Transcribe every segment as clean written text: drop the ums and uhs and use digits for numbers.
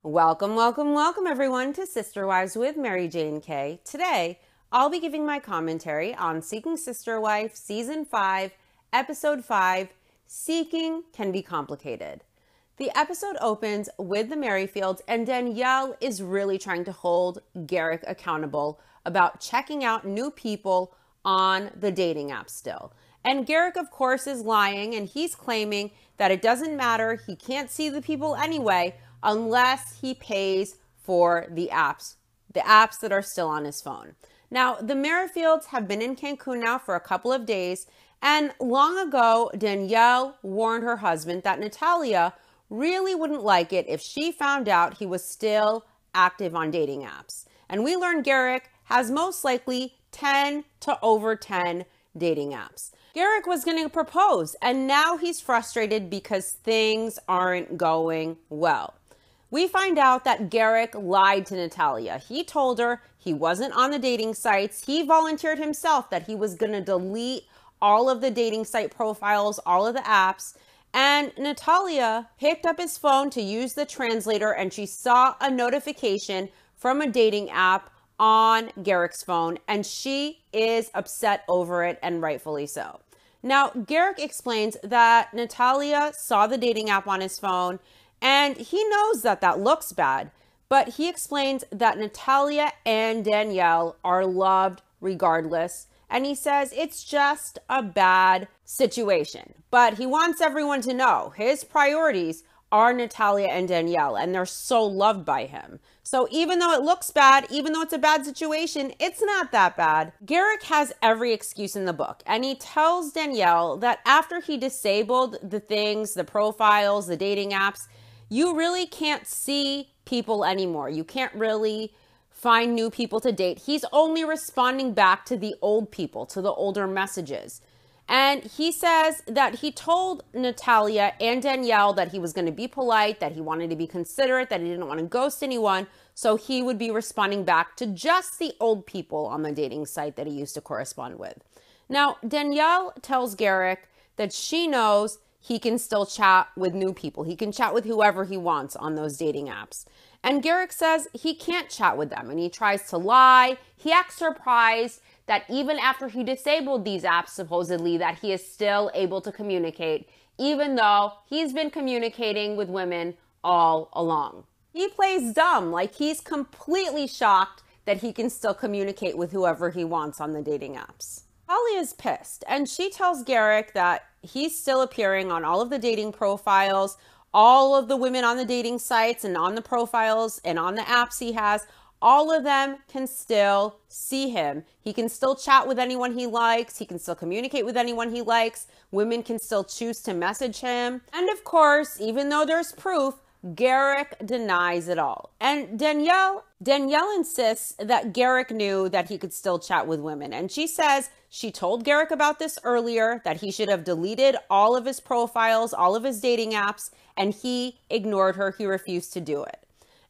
Welcome, welcome, welcome everyone to Sister Wives with Mary Jane K. Today, I'll be giving my commentary on Seeking Sister Wife, Season 5, Episode 5, Seeking Can Be Complicated. The episode opens with the Merrifields, and Danielle is really trying to hold Garrick accountable about checking out new people on the dating app still. And Garrick, of course, is lying, and he's claiming that it doesn't matter, he can't see the people anyway, unless he pays for the apps that are still on his phone. Now, the Merrifields have been in Cancun now for a couple of days, and long ago, Danielle warned her husband that Natalia really wouldn't like it if she found out he was still active on dating apps. And we learned Garrick has most likely 10 to over 10 dating apps. Garrick was going to propose, and now he's frustrated because things aren't going well. We find out that Garrick lied to Natalia. He told her he wasn't on the dating sites. He volunteered himself that he was going to delete all of the dating site profiles, all of the apps. And Natalia picked up his phone to use the translator, and she saw a notification from a dating app on Garrick's phone, and she is upset over it, and rightfully so. Now, Garrick explains that Natalia saw the dating app on his phone, and he knows that that looks bad, but he explains that Natalia and Danielle are loved regardless, and he says it's just a bad situation. But he wants everyone to know his priorities are Natalia and Danielle, and they're so loved by him. So even though it looks bad, even though it's a bad situation, it's not that bad. Garrick has every excuse in the book, and he tells Danielle that after he disabled the things, the profiles, the dating apps, you really can't see people anymore. You can't really find new people to date. He's only responding back to the old people, to the older messages. And he says that he told Natalia and Danielle that he was going to be polite, that he wanted to be considerate, that he didn't want to ghost anyone. So he would be responding back to just the old people on the dating site that he used to correspond with. Now, Danielle tells Garrick that she knows he can still chat with new people. He can chat with whoever he wants on those dating apps. And Garrick says he can't chat with them, and he tries to lie. He acts surprised that even after he disabled these apps, supposedly, that he is still able to communicate, even though he's been communicating with women all along. He plays dumb, like he's completely shocked that he can still communicate with whoever he wants on the dating apps. Holly is pissed, and she tells Garrick that he's still appearing on all of the dating profiles, all of the women on the dating sites and on the profiles and on the apps he has, all of them can still see him. He can still chat with anyone he likes. He can still communicate with anyone he likes. Women can still choose to message him. And of course, even though there's proof, Garrick denies it all. And Danielle insists that Garrick knew that he could still chat with women. And she says she told Garrick about this earlier, that he should have deleted all of his profiles, all of his dating apps, and he ignored her. He refused to do it.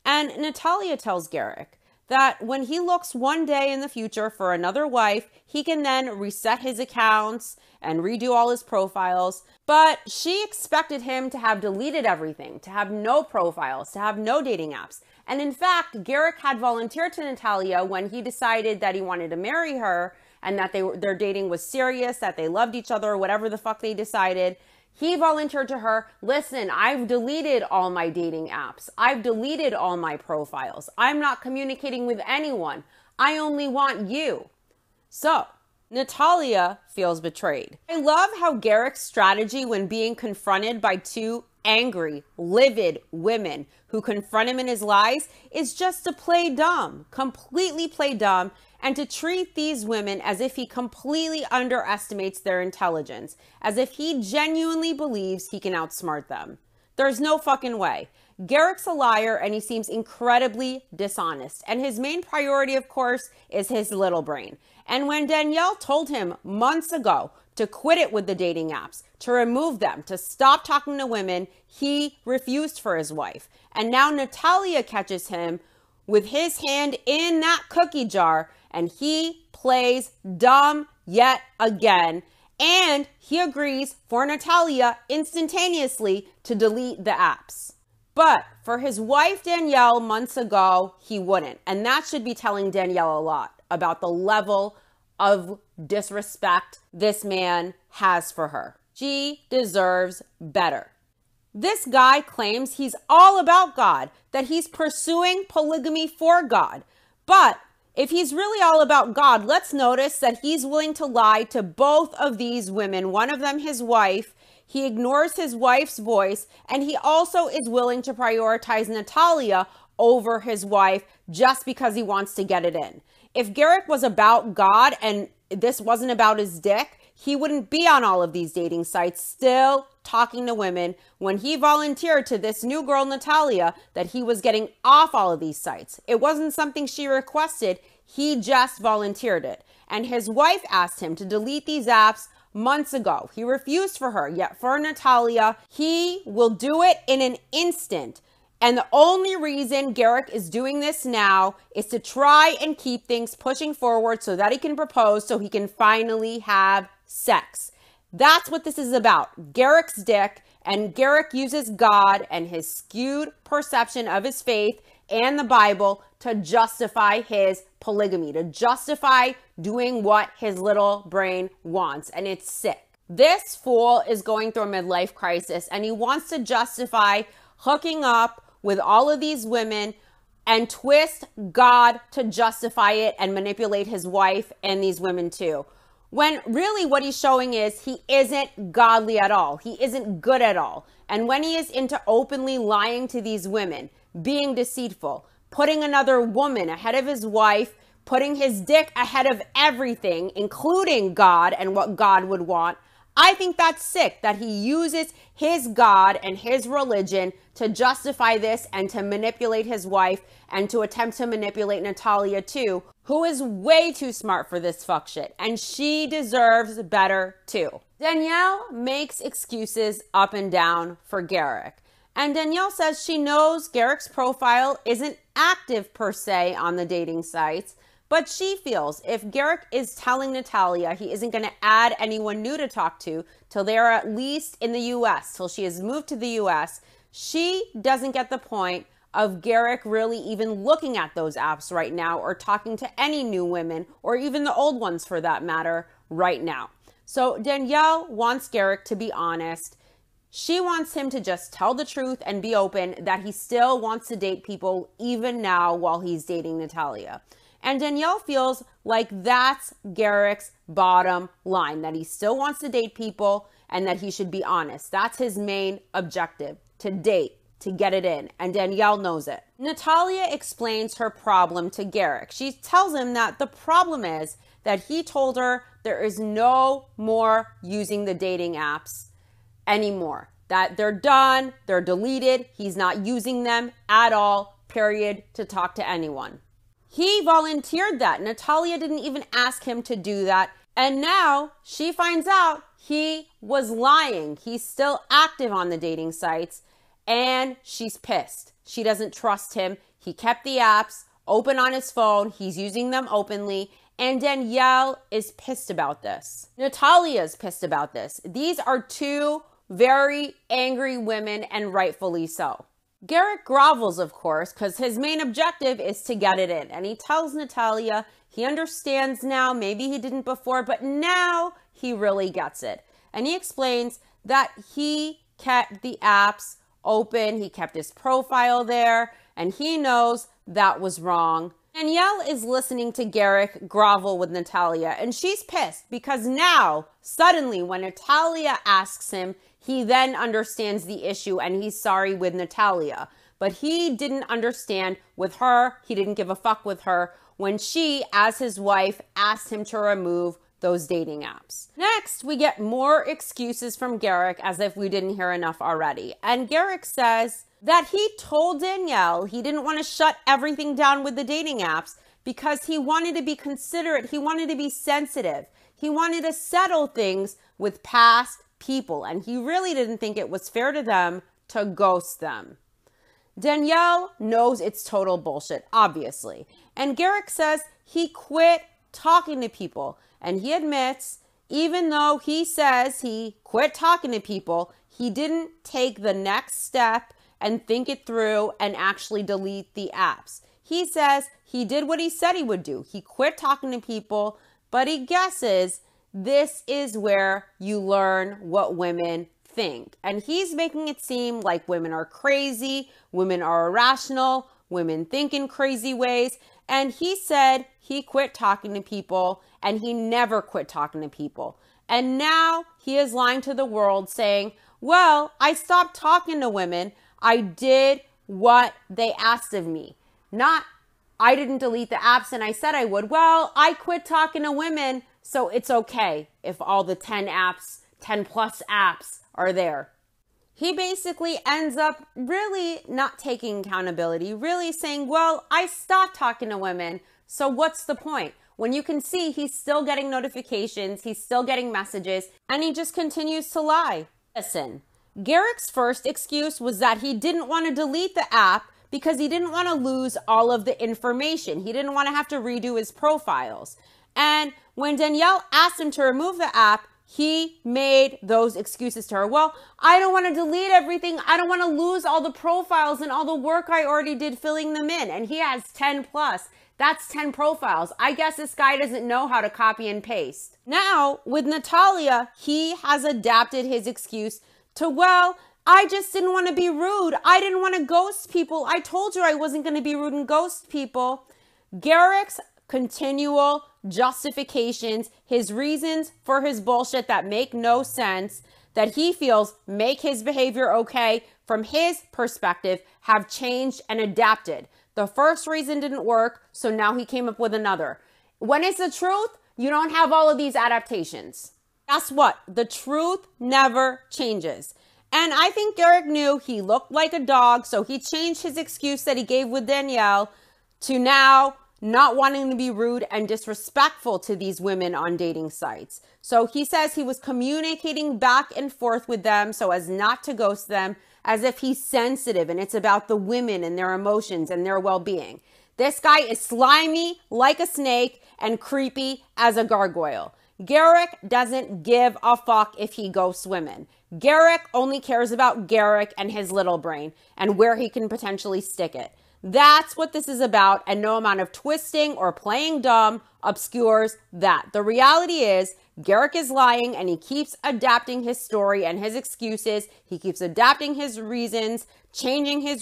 And Natalia tells Garrick that when he looks one day in the future for another wife, he can then reset his accounts and redo all his profiles. But she expected him to have deleted everything, to have no profiles, to have no dating apps. And in fact, Garrick had volunteered to Natalia when he decided that he wanted to marry her and that their dating was serious, that they loved each other, whatever the fuck they decided. He volunteered to her, listen, I've deleted all my dating apps. I've deleted all my profiles. I'm not communicating with anyone. I only want you. So, Natalia feels betrayed. I love how Garrick's strategy when being confronted by two angry, livid women who confront him in his lies is just to play dumb, completely play dumb, and to treat these women as if he completely underestimates their intelligence, as if he genuinely believes he can outsmart them. There's no fucking way. Garrick's a liar, and he seems incredibly dishonest. And his main priority, of course, is his little brain. And when Danielle told him months ago to quit it with the dating apps, to remove them, to stop talking to women, he refused for his wife. And now Natalia catches him with his hand in that cookie jar, and he plays dumb yet again. And he agrees for Natalia instantaneously to delete the apps. But For his wife, Danielle, months ago, he wouldn't. And that should be telling Danielle a lot about the level of disrespect this man has for her. She deserves better. This guy claims he's all about God, that he's pursuing polygamy for God. But if he's really all about God, let's notice that he's willing to lie to both of these women, one of them his wife. He ignores his wife's voice, and he also is willing to prioritize Natalia over his wife just because he wants to get it in. If Garrick was about God and this wasn't about his dick, he wouldn't be on all of these dating sites still talking to women when he volunteered to this new girl, Natalia, that he was getting off all of these sites. It wasn't something she requested. He just volunteered it. And his wife asked him to delete these apps months ago. He refused for her, yet for Natalia, he will do it in an instant. And the only reason Garrick is doing this now is to try and keep things pushing forward so that he can propose, so he can finally have sex. That's what this is about. Garrick's dick, and Garrick uses God and his skewed perception of his faith and the Bible to justify his polygamy, to justify doing what his little brain wants. And it's sick. This fool is going through a midlife crisis, and he wants to justify hooking up with all of these women and twist God to justify it and manipulate his wife and these women too. When really what he's showing is he isn't godly at all. He isn't good at all. And when he is into openly lying to these women, being deceitful, putting another woman ahead of his wife, putting his dick ahead of everything, including God and what God would want, I think that's sick that he uses his God and his religion to justify this and to manipulate his wife and to attempt to manipulate Natalia too, who is way too smart for this fuck shit. And she deserves better too. Danielle makes excuses up and down for Garrick. And Danielle says she knows Garrick's profile isn't active per se on the dating sites, but she feels if Garrick is telling Natalia he isn't going to add anyone new to talk to till they are at least in the U.S., till she has moved to the U.S., she doesn't get the point of Garrick really even looking at those apps right now or talking to any new women or even the old ones for that matter right now. So Danielle wants Garrick to be honest. She wants him to just tell the truth and be open that he still wants to date people even now while he's dating Natalia. And Danielle feels like that's Garrick's bottom line, that he still wants to date people and that he should be honest. That's his main objective, to date, to get it in. And Danielle knows it. Natalia explains her problem to Garrick. She tells him that the problem is that he told her there is no more using the dating apps anymore. That they're done, they're deleted, he's not using them at all, period, to talk to anyone. He volunteered that. Natalia didn't even ask him to do that. And now she finds out he was lying. He's still active on the dating sites and she's pissed. She doesn't trust him. He kept the apps open on his phone. He's using them openly. And Danielle is pissed about this. Natalia is pissed about this. These are two very angry women, and rightfully so. Garrick grovels, of course, because his main objective is to get it in. And he tells Natalia he understands now, maybe he didn't before, but now he really gets it. And he explains that he kept the apps open, he kept his profile there, and he knows that was wrong. Danielle is listening to Garrick grovel with Natalia, and she's pissed because now, suddenly, when Natalia asks him, he then understands the issue and he's sorry with Natalia. But he didn't understand with her. He didn't give a fuck with her when she, as his wife, asked him to remove those dating apps. Next, we get more excuses from Garrick as if we didn't hear enough already. And Garrick says that he told Danielle he didn't want to shut everything down with the dating apps because he wanted to be considerate. He wanted to be sensitive. He wanted to settle things with past people, and he really didn't think it was fair to them to ghost them. Danielle knows it's total bullshit, obviously. And Garrick says he quit talking to people, and he admits, even though he says he quit talking to people, he didn't take the next step and think it through and actually delete the apps. He says he did what he said he would do. He quit talking to people, but he guesses this is where you learn what women think. And he's making it seem like women are crazy, women are irrational, women think in crazy ways. And he said he quit talking to people and he never quit talking to people. And now he is lying to the world saying, well, I stopped talking to women. I did what they asked of me. Not, I didn't delete the apps and I said I would. Well, I quit talking to women, so it's okay if all the 10 plus apps are there. He basically ends up really not taking accountability, really saying, well, I stopped talking to women, so what's the point? When you can see he's still getting notifications, he's still getting messages, and he just continues to lie. Listen, Garrick's first excuse was that he didn't want to delete the app because he didn't want to lose all of the information. He didn't want to have to redo his profiles. And when Danielle asked him to remove the app, he made those excuses to her. Well, I don't want to delete everything. I don't want to lose all the profiles and all the work I already did filling them in. And he has 10 plus. That's 10 profiles. I guess this guy doesn't know how to copy and paste. Now, with Natalia, he has adapted his excuse to, well, I just didn't want to be rude. I didn't want to ghost people. I told you I wasn't going to be rude and ghost people. Garrick's continual justifications, his reasons for his bullshit that make no sense, that he feels make his behavior okay from his perspective, have changed and adapted. The first reason didn't work, so now he came up with another. When it's the truth, you don't have all of these adaptations. Guess what? The truth never changes. And I think Garrick knew he looked like a dog, so he changed his excuse that he gave with Danielle to now not wanting to be rude and disrespectful to these women on dating sites. So he says he was communicating back and forth with them so as not to ghost them, as if he's sensitive and it's about the women and their emotions and their well-being. This guy is slimy like a snake and creepy as a gargoyle. Garrick doesn't give a fuck if he ghosts women. Garrick only cares about Garrick and his little brain and where he can potentially stick it. That's what this is about, and no amount of twisting or playing dumb obscures that. The reality is Garrick is lying and he keeps adapting his story and his excuses. He keeps adapting his reasons, changing his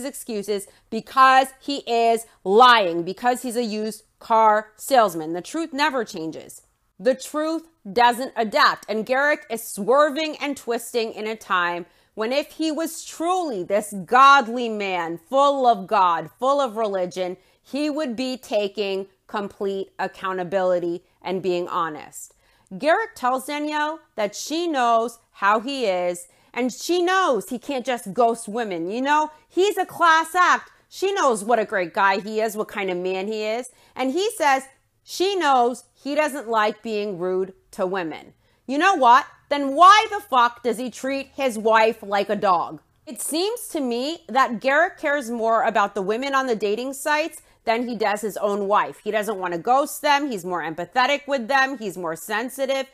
excuses because he is lying, because he's a used car salesman. The truth never changes. The truth doesn't adapt, and Garrick is swerving and twisting in a time when if he was truly this godly man, full of God, full of religion, he would be taking complete accountability and being honest. Garrick tells Danielle that she knows how he is, and she knows he can't just ghost women. You know, he's a class act. She knows what a great guy he is, what kind of man he is. And he says she knows he doesn't like being rude to women. You know what? Then why the fuck does he treat his wife like a dog? It seems to me that Garrick cares more about the women on the dating sites than he does his own wife. He doesn't want to ghost them. He's more empathetic with them. He's more sensitive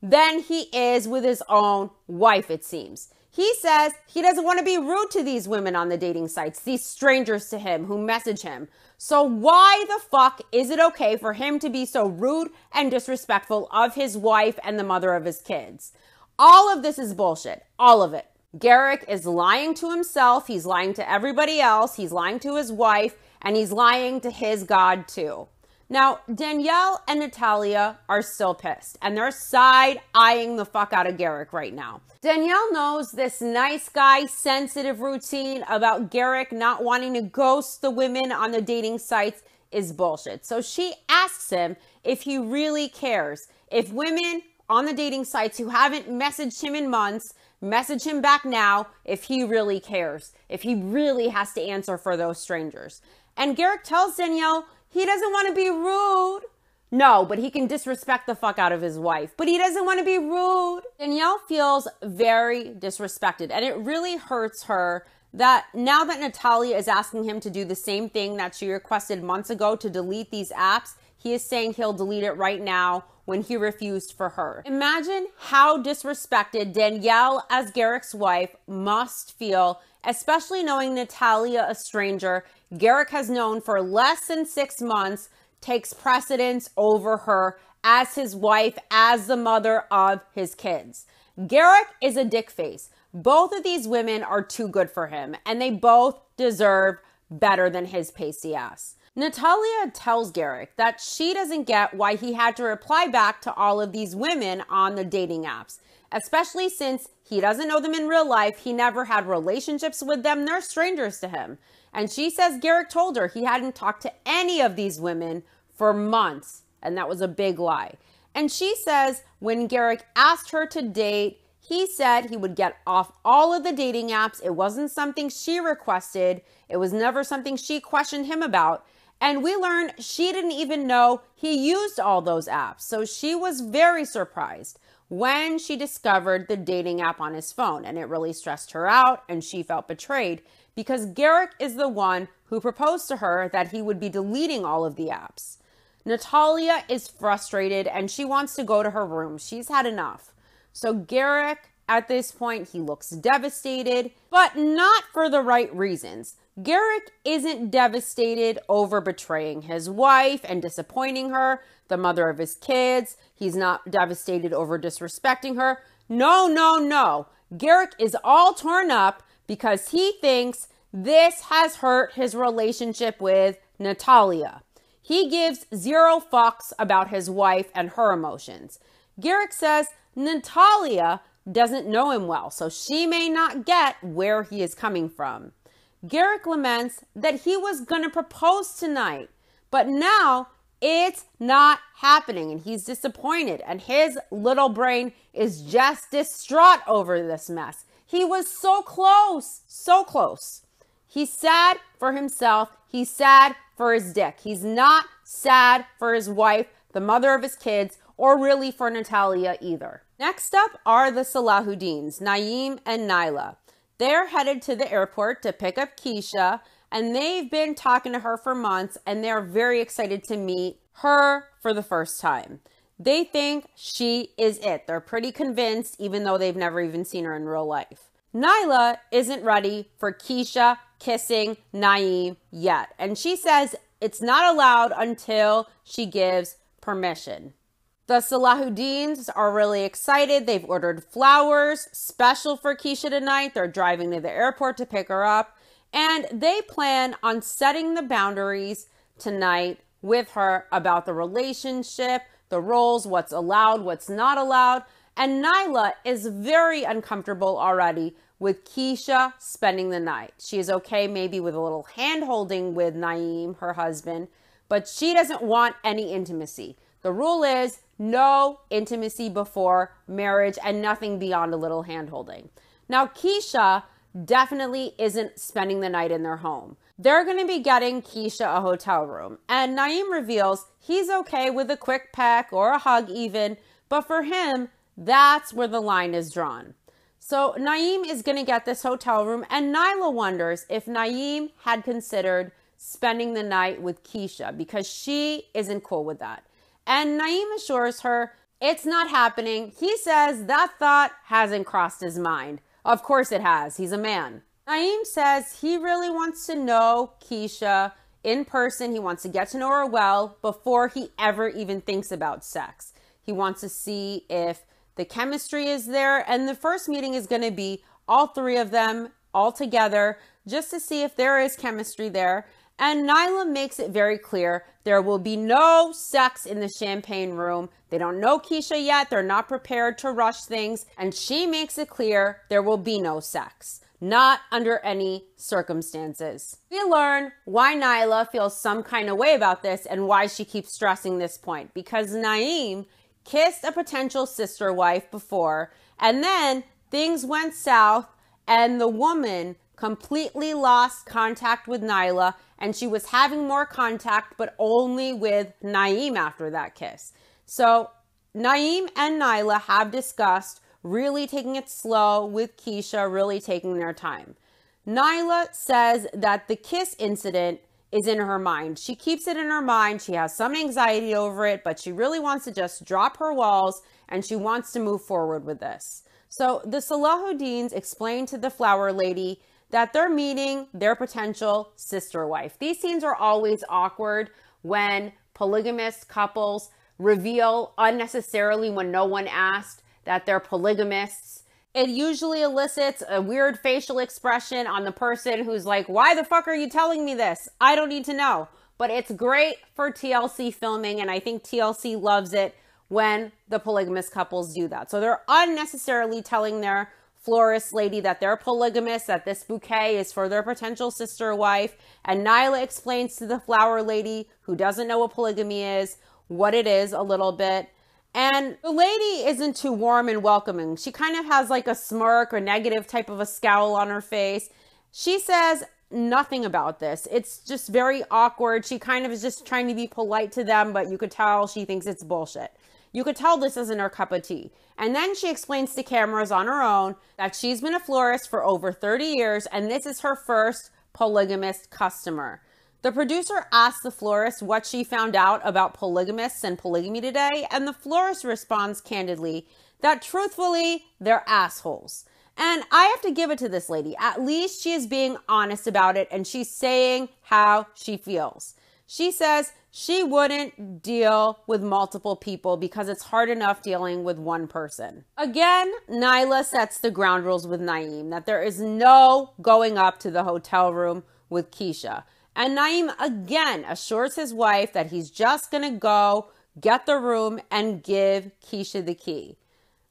than he is with his own wife, it seems. He says he doesn't want to be rude to these women on the dating sites, these strangers to him who message him. So why the fuck is it okay for him to be so rude and disrespectful of his wife and the mother of his kids? All of this is bullshit. All of it. Garrick is lying to himself. He's lying to everybody else. He's lying to his wife, and he's lying to his God too. Now, Danielle and Natalia are still pissed, and they're side-eyeing the fuck out of Garrick right now. Danielle knows this nice guy, sensitive routine about Garrick not wanting to ghost the women on the dating sites is bullshit. So she asks him if he really cares. If women on the dating sites who haven't messaged him in months message him back now, if he really cares. If he really has to answer for those strangers. And Garrick tells Danielle he doesn't want to be rude. No, but he can disrespect the fuck out of his wife. But he doesn't want to be rude. Danielle feels very disrespected. And it really hurts her that now that Natalia is asking him to do the same thing that she requested months ago to delete these apps, he is saying he'll delete it right now when he refused for her. Imagine how disrespected Danielle, as Garrick's wife, must feel, especially knowing Natalia, a stranger Garrick has known for less than 6 months, takes precedence over her as his wife, as the mother of his kids. Garrick is a dick face. Both of these women are too good for him, and they both deserve better than his pasty ass. Natalia tells Garrick that she doesn't get why he had to reply back to all of these women on the dating apps, especially since he doesn't know them in real life. He never had relationships with them. They're strangers to him. And she says Garrick told her he hadn't talked to any of these women for months, and that was a big lie. And she says when Garrick asked her to date, he said he would get off all of the dating apps. It wasn't something she requested. It was never something she questioned him about. And we learned she didn't even know he used all those apps. So she was very surprised when she discovered the dating app on his phone. And it really stressed her out, and she felt betrayed because Garrick is the one who proposed to her that he would be deleting all of the apps. Natalia is frustrated and she wants to go to her room. She's had enough. So Garrick, at this point, he looks devastated, but not for the right reasons. Garrick isn't devastated over betraying his wife and disappointing her, the mother of his kids. He's not devastated over disrespecting her. No, no, no. Garrick is all torn up because he thinks this has hurt his relationship with Natalia. He gives 0 fucks about his wife and her emotions. Garrick says Natalia doesn't know him well, so she may not get where he is coming from. Garrick laments that he was going to propose tonight, but now it's not happening and he's disappointed and his little brain is just distraught over this mess. He was so close, so close. He's sad for himself. He's sad for his dick. He's not sad for his wife, the mother of his kids, or really for Natalia either. Next up are the Salahuddins, Naeem and Nyla. They're headed to the airport to pick up Keisha, and they've been talking to her for months, and they're very excited to meet her for the first time. They think she is it. They're pretty convinced, even though they've never even seen her in real life. Nyla isn't ready for Keisha kissing Naeem yet, and she says it's not allowed until she gives permission. The Salahuddins are really excited. They've ordered flowers special for Keisha tonight. They're driving to the airport to pick her up. And they plan on setting the boundaries tonight with her about the relationship, the roles, what's allowed, what's not allowed. And Nyla is very uncomfortable already with Keisha spending the night. She is okay maybe with a little hand-holding with Naeem, her husband, but she doesn't want any intimacy. The rule is no intimacy before marriage and nothing beyond a little hand-holding. Now, Keisha definitely isn't spending the night in their home. They're going to be getting Keisha a hotel room. And Naeem reveals he's okay with a quick peck or a hug even, but for him, that's where the line is drawn. So Naeem is going to get this hotel room, and Nyla wonders if Naeem had considered spending the night with Keisha because she isn't cool with that. And Naeem assures her it's not happening. He says that thought hasn't crossed his mind. Of course it has. He's a man. Naeem says he really wants to know Keisha in person. He wants to get to know her well before he ever even thinks about sex. He wants to see if the chemistry is there. And the first meeting is going to be all 3 of them all together just to see if there is chemistry there. And Nyla makes it very clear there will be no sex in the champagne room. They don't know Keisha yet. They're not prepared to rush things. And she makes it clear there will be no sex. Not under any circumstances. We learn why Nyla feels some kind of way about this and why she keeps stressing this point. Because Naeem kissed a potential sister wife before, and then things went south and the woman completely lost contact with Nyla, and she was having more contact, but only with Naeem after that kiss. So Naeem and Nyla have discussed really taking it slow with Keisha, really taking their time. Nyla says that the kiss incident is in her mind. She keeps it in her mind. She has some anxiety over it, but she really wants to just drop her walls and she wants to move forward with this. So the Salahuddins explain to the flower lady that they're meeting their potential sister wife. These scenes are always awkward when polygamous couples reveal unnecessarily, when no one asked, that they're polygamists. It usually elicits a weird facial expression on the person who's like, why the fuck are you telling me this? I don't need to know. But it's great for TLC filming, and I think TLC loves it when the polygamous couples do that. So they're unnecessarily telling their florist lady that they're polygamous, that this bouquet is for their potential sister wife. And Nyla explains to the flower lady, who doesn't know what polygamy is, what it is a little bit. And the lady isn't too warm and welcoming. She kind of has like a smirk or negative type of a scowl on her face. She says nothing about this. It's just very awkward. She kind of is just trying to be polite to them, but you could tell she thinks it's bullshit. You could tell this isn't her cup of tea. And then she explains to cameras on her own that she's been a florist for over 30 years and this is her first polygamist customer. The producer asked the florist what she found out about polygamists and polygamy today, and the florist responds candidly that truthfully, they're assholes. And I have to give it to this lady. At least she is being honest about it and she's saying how she feels. She says she wouldn't deal with multiple people because it's hard enough dealing with one person. Again, Nyla sets the ground rules with Naeem that there is no going up to the hotel room with Keisha. And Naeem again assures his wife that he's just going to go get the room and give Keisha the key.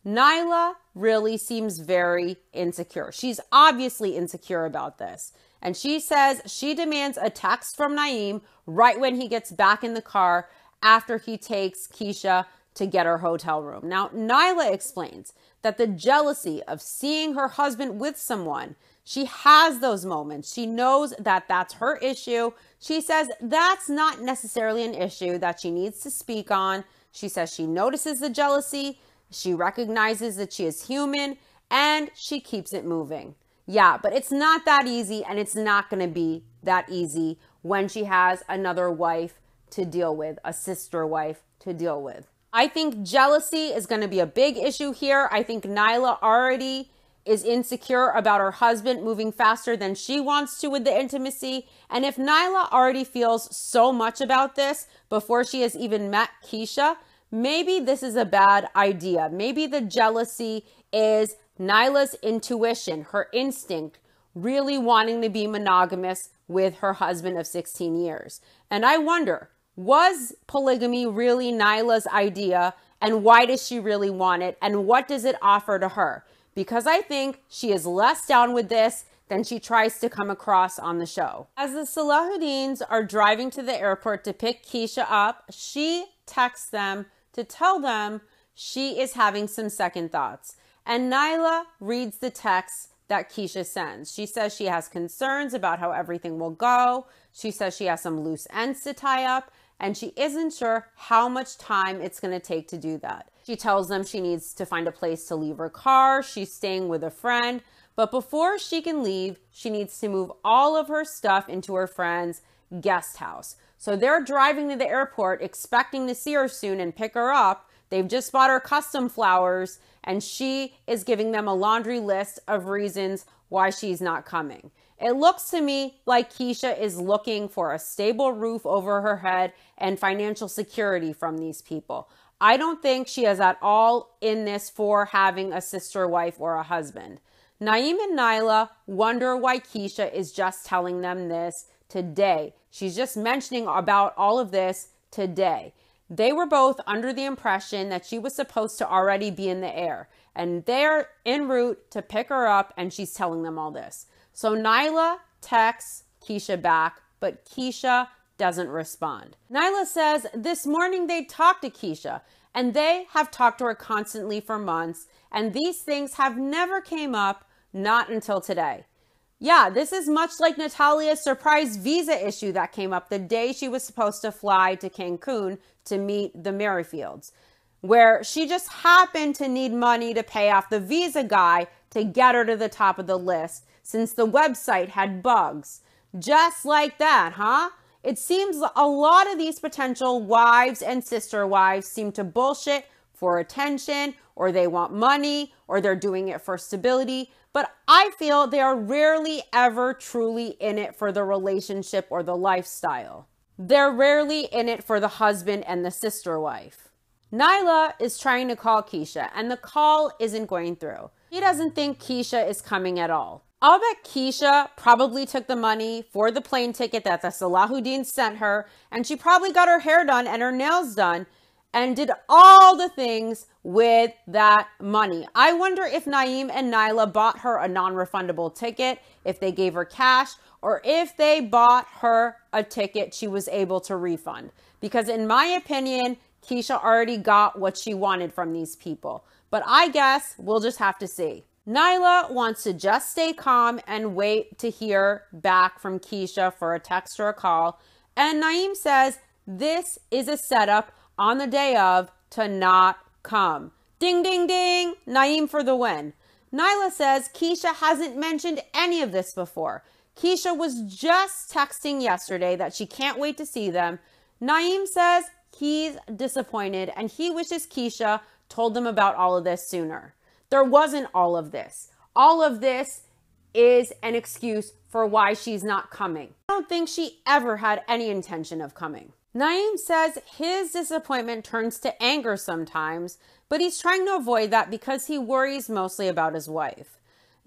Nyla really seems very insecure. She's obviously insecure about this. And she says she demands a text from Naeem right when he gets back in the car after he takes Keisha to get her hotel room. Now, Nyla explains that the jealousy of seeing her husband with someone, she has those moments. She knows that that's her issue. She says that's not necessarily an issue that she needs to speak on. She says she notices the jealousy. She recognizes that she is human and she keeps it moving. Yeah, but it's not that easy, and it's not going to be that easy when she has another wife to deal with, a sister wife to deal with. I think jealousy is going to be a big issue here. I think Nyla already is insecure about her husband moving faster than she wants to with the intimacy. And if Nyla already feels so much about this before she has even met Keisha, maybe this is a bad idea. Maybe the jealousy is Nyla's intuition, her instinct, really wanting to be monogamous with her husband of 16 years. And I wonder, was polygamy really Nyla's idea? And why does she really want it? And what does it offer to her? Because I think she is less down with this than she tries to come across on the show. As the Salahuddins are driving to the airport to pick Keisha up, she texts them to tell them she is having some second thoughts. And Nyla reads the text that Keisha sends. She says she has concerns about how everything will go. She says she has some loose ends to tie up, and she isn't sure how much time it's going to take to do that. She tells them she needs to find a place to leave her car. She's staying with a friend, but before she can leave, she needs to move all of her stuff into her friend's guest house. So they're driving to the airport expecting to see her soon and pick her up. They've just bought her custom flowers, and she is giving them a laundry list of reasons why she's not coming. It looks to me like Keisha is looking for a stable roof over her head and financial security from these people. I don't think she is at all in this for having a sister wife or a husband. Naeem and Nyla wonder why Keisha is just telling them this today. She's just mentioning about all of this today. They were both under the impression that she was supposed to already be in the air, and they're en route to pick her up, and she's telling them all this. So Nyla texts Keisha back, but Keisha doesn't respond. Nyla says this morning they talked to Keisha, and they have talked to her constantly for months, and these things have never came up, not until today. Yeah, this is much like Natalia's surprise visa issue that came up the day she was supposed to fly to Cancun to meet the Merrifields, where she just happened to need money to pay off the visa guy to get her to the top of the list since the website had bugs. Just like that, huh? It seems a lot of these potential wives and sister wives seem to bullshit for attention, or they want money, or they're doing it for stability. But I feel they are rarely ever truly in it for the relationship or the lifestyle. They're rarely in it for the husband and the sister wife. Nyla is trying to call Keisha, and the call isn't going through. He doesn't think Keisha is coming at all. I'll bet Keisha probably took the money for the plane ticket that the Salahuddin sent her, and she probably got her hair done and her nails done and did all the things with that money. I wonder if Naeem and Nyla bought her a non-refundable ticket, if they gave her cash, or if they bought her a ticket she was able to refund. Because in my opinion, Keisha already got what she wanted from these people. But I guess we'll just have to see. Nyla wants to just stay calm and wait to hear back from Keisha for a text or a call. And Naeem says this is a setup on the day of to not come. Ding, ding, ding. Naeem for the win. Nyla says Keisha hasn't mentioned any of this before. Keisha was just texting yesterday that she can't wait to see them. Naeem says he's disappointed and he wishes Keisha told them about all of this sooner. There wasn't all of this. All of this is an excuse for why she's not coming. I don't think she ever had any intention of coming. Naeem says his disappointment turns to anger sometimes, but he's trying to avoid that because he worries mostly about his wife.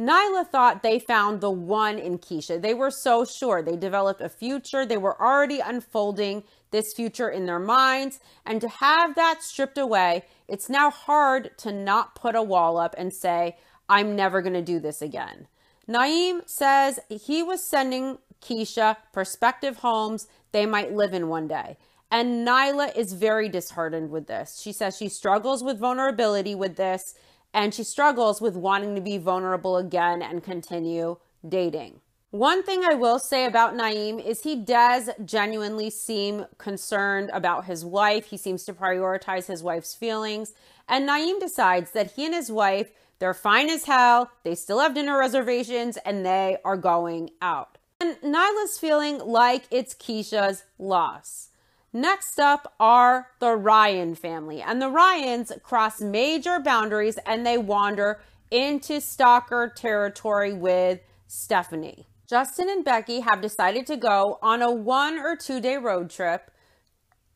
Nyla thought they found the one in Keisha. They were so sure. They developed a future. They were already unfolding this future in their minds. And to have that stripped away, it's now hard to not put a wall up and say, I'm never going to do this again. Naeem says he was sending Keisha prospective homes they might live in one day. And Nyla is very disheartened with this. She says she struggles with vulnerability with this, and she struggles with wanting to be vulnerable again and continue dating. One thing I will say about Naeem is he does genuinely seem concerned about his wife. He seems to prioritize his wife's feelings. And Naeem decides that he and his wife, they're fine as hell. They still have dinner reservations and they are going out. And Nyla's feeling like it's Keisha's loss. Next up are the Ryan family. And the Ryans cross major boundaries and they wander into stalker territory with Stephanie. Justin and Becky have decided to go on a 1 or 2 day road trip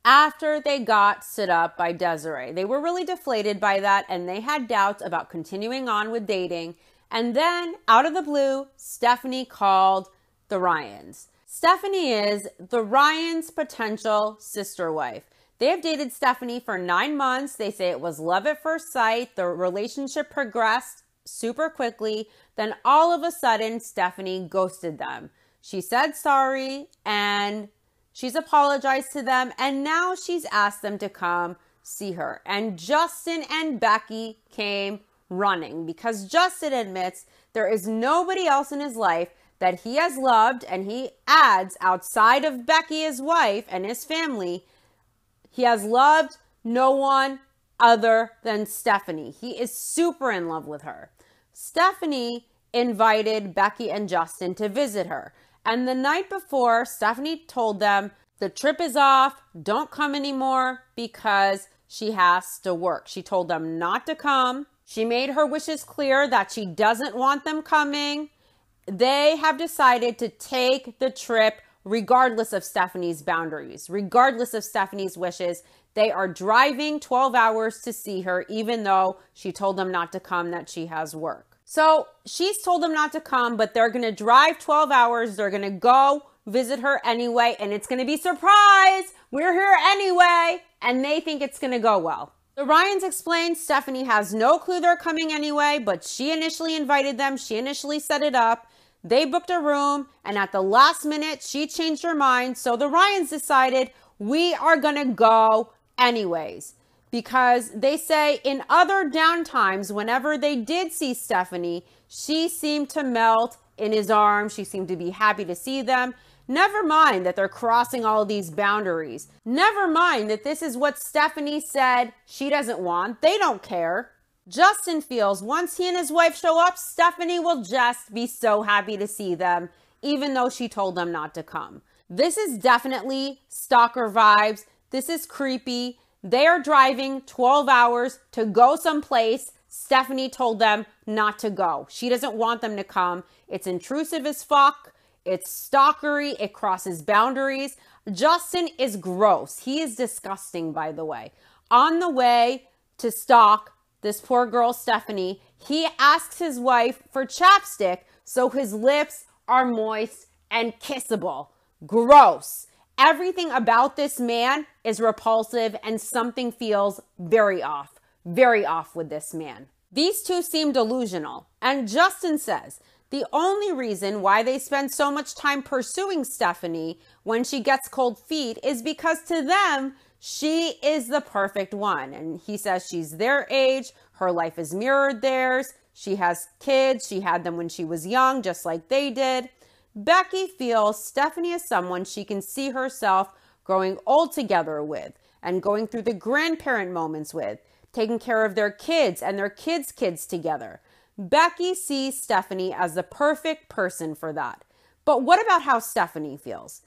after they got stood up by Desiree. They were really deflated by that and they had doubts about continuing on with dating. And then out of the blue, Stephanie called the Ryans. Stephanie is the Ryans' potential sister wife. They have dated Stephanie for 9 months. They say it was love at first sight. The relationship progressed super quickly. Then all of a sudden, Stephanie ghosted them. She said sorry and she's apologized to them. And now she's asked them to come see her. And Justin and Becky came running because Justin admits there is nobody else in his life that he has loved, and he adds outside of Becky, his wife, and his family, he has loved no one other than Stephanie. He is super in love with her. Stephanie invited Becky and Justin to visit her. And the night before, Stephanie told them the trip is off, don't come anymore because she has to work. She told them not to come. She made her wishes clear that she doesn't want them coming. They have decided to take the trip regardless of Stephanie's boundaries, regardless of Stephanie's wishes. They are driving 12 hours to see her, even though she told them not to come, that she has work. So she's told them not to come, but they're going to drive 12 hours. They're going to go visit her anyway, and it's going to be surprise. We're here anyway, and they think it's going to go well. The Ryans explained Stephanie has no clue they're coming anyway, but she initially invited them. She initially set it up. They booked a room, and at the last minute, she changed her mind. So the Ryans decided we are going to go anyways, because they say in other downtimes, whenever they did see Stephanie, she seemed to melt in his arms. She seemed to be happy to see them. Never mind that they're crossing all of these boundaries. Never mind that this is what Stephanie said she doesn't want. They don't care. Justin feels once he and his wife show up, Stephanie will just be so happy to see them, even though she told them not to come. This is definitely stalker vibes. This is creepy. They are driving 12 hours to go someplace Stephanie told them not to go. She doesn't want them to come. It's intrusive as fuck. It's stalkery. It crosses boundaries. Justin is gross. He is disgusting, by the way. On the way to stalk this poor girl, Stephanie, he asks his wife for chapstick so his lips are moist and kissable. Gross. Everything about this man is repulsive and something feels very off with this man. These two seem delusional. And Justin says the only reason why they spend so much time pursuing Stephanie when she gets cold feet is because to them, she is the perfect one. And he says she's their age. Her life is mirrored theirs. She has kids. She had them when she was young, just like they did. Becky feels Stephanie is someone she can see herself growing old together with and going through the grandparent moments with, taking care of their kids and their kids' kids together. Becky sees Stephanie as the perfect person for that. But what about how Stephanie feels?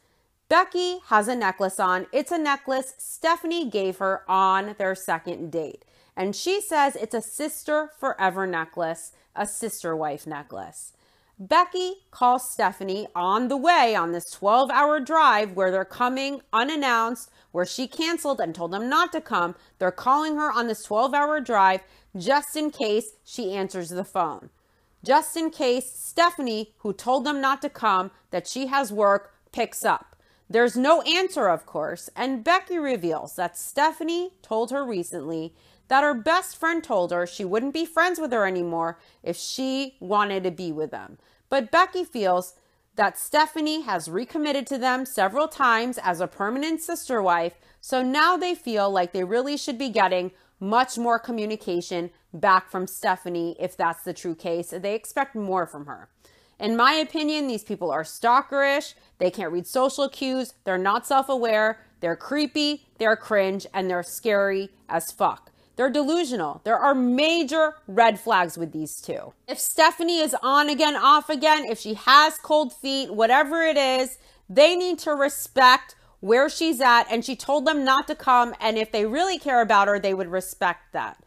Becky has a necklace on. It's a necklace Stephanie gave her on their second date. And she says it's a sister forever necklace, a sister wife necklace. Becky calls Stephanie on the way on this 12-hour drive where they're coming unannounced, where she canceled and told them not to come. They're calling her on this 12-hour drive just in case she answers the phone. Just in case Stephanie, who told them not to come, that she has work, picks up. There's no answer, of course, and Becky reveals that Stephanie told her recently that her best friend told her she wouldn't be friends with her anymore if she wanted to be with them. But Becky feels that Stephanie has recommitted to them several times as a permanent sister wife, so now they feel like they really should be getting much more communication back from Stephanie if that's the true case. They expect more from her. In my opinion, these people are stalkerish. They can't read social cues. They're not self-aware. They're creepy. They're cringe. And they're scary as fuck. They're delusional. There are major red flags with these two. If Stephanie is on again, off again, if she has cold feet, whatever it is, they need to respect where she's at. And she told them not to come. And if they really care about her, they would respect that.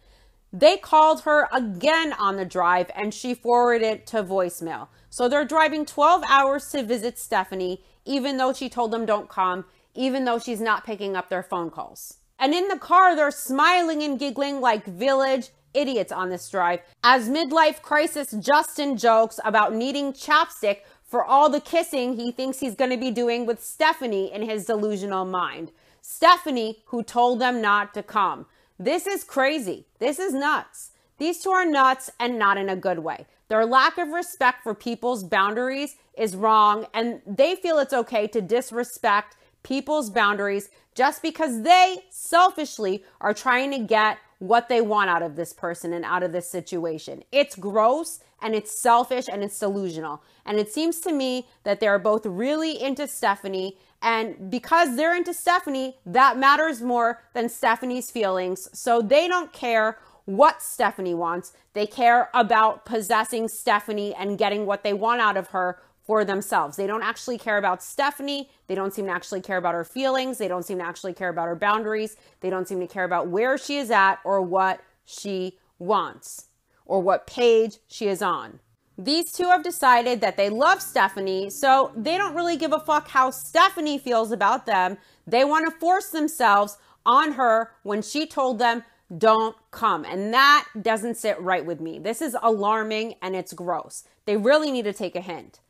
They called her again on the drive and she forwarded it to voicemail. So they're driving 12 hours to visit Stephanie, even though she told them don't come, even though she's not picking up their phone calls. And in the car, they're smiling and giggling like village idiots on this drive. As midlife crisis Justin jokes about needing chapstick for all the kissing he thinks he's going to be doing with Stephanie in his delusional mind. Stephanie, who told them not to come. This is crazy. This is nuts. These two are nuts and not in a good way. Their lack of respect for people's boundaries is wrong, and they feel it's okay to disrespect people's boundaries just because they selfishly are trying to get what they want out of this person and out of this situation. It's gross and it's selfish and it's delusional. And it seems to me that they're both really into Stephanie, and because they're into Stephanie, that matters more than Stephanie's feelings. So they don't care what Stephanie wants. They care about possessing Stephanie and getting what they want out of her for themselves. They don't actually care about Stephanie. They don't seem to actually care about her feelings. They don't seem to actually care about her boundaries. They don't seem to care about where she is at or what she wants or what page she is on. These two have decided that they love Stephanie, so they don't really give a fuck how Stephanie feels about them. They want to force themselves on her when she told them don't come. And that doesn't sit right with me. This is alarming and it's gross. They really need to take a hint.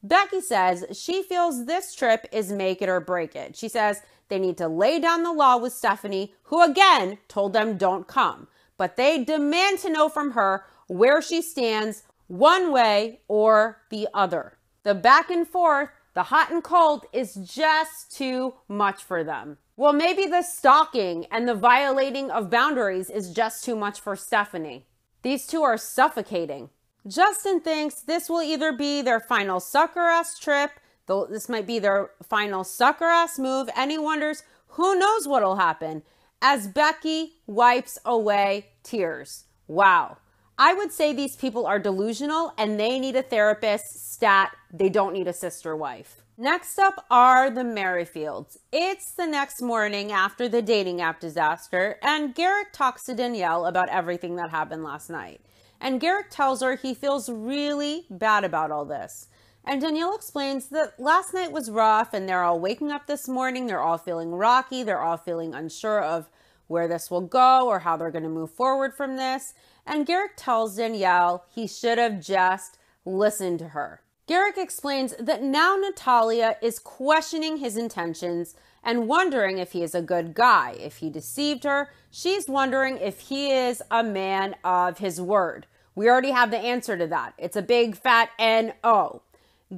Becky says she feels this trip is make it or break it. She says they need to lay down the law with Stephanie, who again told them don't come. But they demand to know from her where she stands one way or the other. The back and forth, the hot and cold is just too much for them. Well, maybe the stalking and the violating of boundaries is just too much for Stephanie. These two are suffocating. Justin thinks this will either be their final sucker-ass trip, though this might be their final sucker-ass move, and he wonders who knows what'll happen as Becky wipes away tears. Wow. I would say these people are delusional and they need a therapist, stat, they don't need a sister wife. Next up are the Merrifields. It's the next morning after the dating app disaster, and Garrick talks to Danielle about everything that happened last night. And Garrick tells her he feels really bad about all this. And Danielle explains that last night was rough and they're all waking up this morning. They're all feeling rocky. They're all feeling unsure of where this will go or how they're going to move forward from this. And Garrick tells Danielle he should have just listened to her. Garrick explains that now Natalia is questioning his intentions and wondering if he is a good guy. If he deceived her, she's wondering if he is a man of his word. We already have the answer to that. It's a big fat N-O.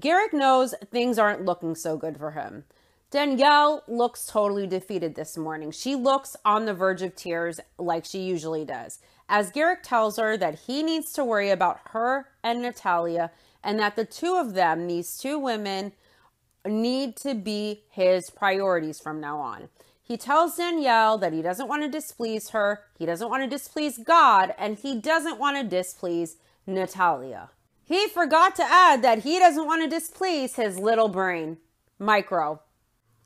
Garrick knows things aren't looking so good for him. Danielle looks totally defeated this morning. She looks on the verge of tears like she usually does, as Garrick tells her that he needs to worry about her and Natalia, and that the two of them, these two women, need to be his priorities from now on. He tells Danielle that he doesn't want to displease her, he doesn't want to displease God, and he doesn't want to displease Natalia. He forgot to add that he doesn't want to displease his little brain. Micro.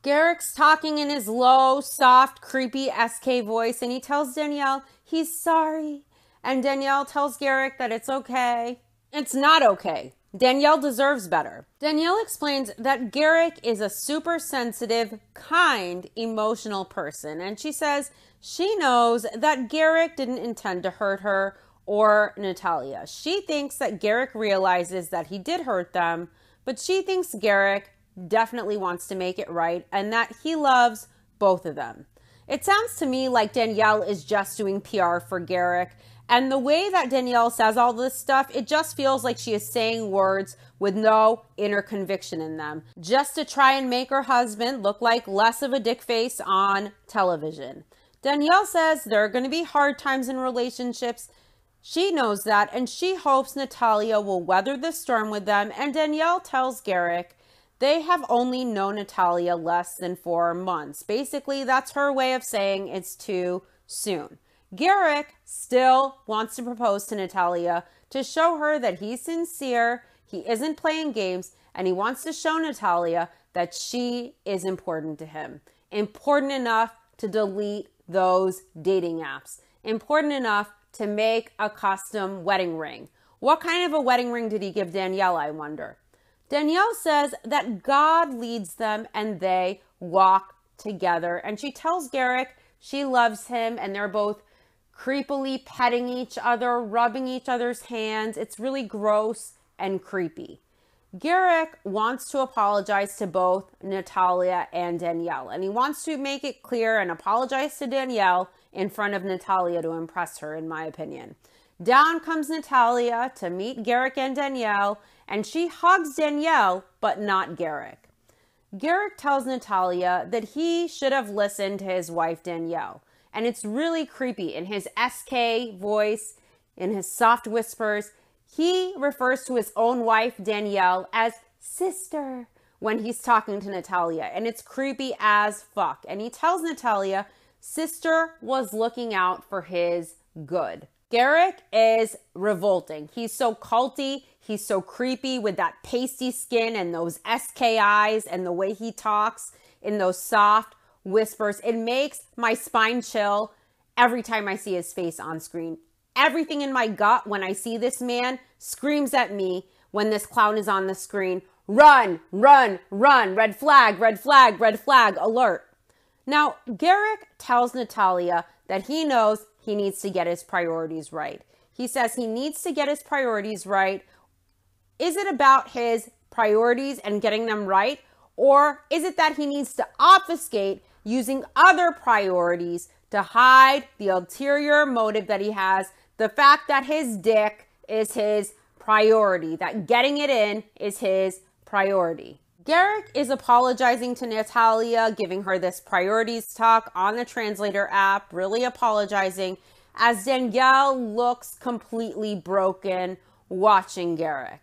Garrick's talking in his low, soft, creepy SK voice, and he tells Danielle he's sorry. And Danielle tells Garrick that it's okay. It's not okay. Danielle deserves better. Danielle explains that Garrick is a super sensitive, kind, emotional person. And she says she knows that Garrick didn't intend to hurt her or Natalia. She thinks that Garrick realizes that he did hurt them, but she thinks Garrick definitely wants to make it right and that he loves both of them. It sounds to me like Danielle is just doing PR for Garrick. And the way that Danielle says all this stuff, it just feels like she is saying words with no inner conviction in them, just to try and make her husband look like less of a dick face on television. Danielle says there are going to be hard times in relationships. She knows that, and she hopes Natalia will weather the storm with them. And Danielle tells Garrick they have only known Natalia less than 4 months. Basically, that's her way of saying it's too soon. Garrick still wants to propose to Natalia to show her that he's sincere, he isn't playing games, and he wants to show Natalia that she is important to him. Important enough to delete those dating apps. Important enough to make a custom wedding ring. What kind of a wedding ring did he give Danielle, I wonder? Danielle says that God leads them and they walk together. And she tells Garrick she loves him and they're both creepily petting each other, rubbing each other's hands. It's really gross and creepy. Garrick wants to apologize to both Natalia and Danielle, and he wants to make it clear and apologize to Danielle in front of Natalia to impress her, in my opinion. Down comes Natalia to meet Garrick and Danielle, and she hugs Danielle, but not Garrick. Garrick tells Natalia that he should have listened to his wife Danielle. And it's really creepy. In his SK voice, in his soft whispers, he refers to his own wife, Danielle, as sister when he's talking to Natalia. And it's creepy as fuck. And he tells Natalia sister was looking out for his good. Garrick is revolting. He's so culty. He's so creepy with that pasty skin and those SK eyes and the way he talks in those soft whispers. It makes my spine chill every time I see his face on screen. Everything in my gut when I see this man screams at me when this clown is on the screen. Run, run, run, red flag, red flag, red flag, alert. Now, Garrick tells Natalia that he knows he needs to get his priorities right. He says he needs to get his priorities right. Is it about his priorities and getting them right? Or is it that he needs to obfuscate using other priorities to hide the ulterior motive that he has, the fact that his dick is his priority, that getting it in is his priority? Garrick is apologizing to Natalia, giving her this priorities talk on the translator app, really apologizing, as Danielle looks completely broken watching Garrick.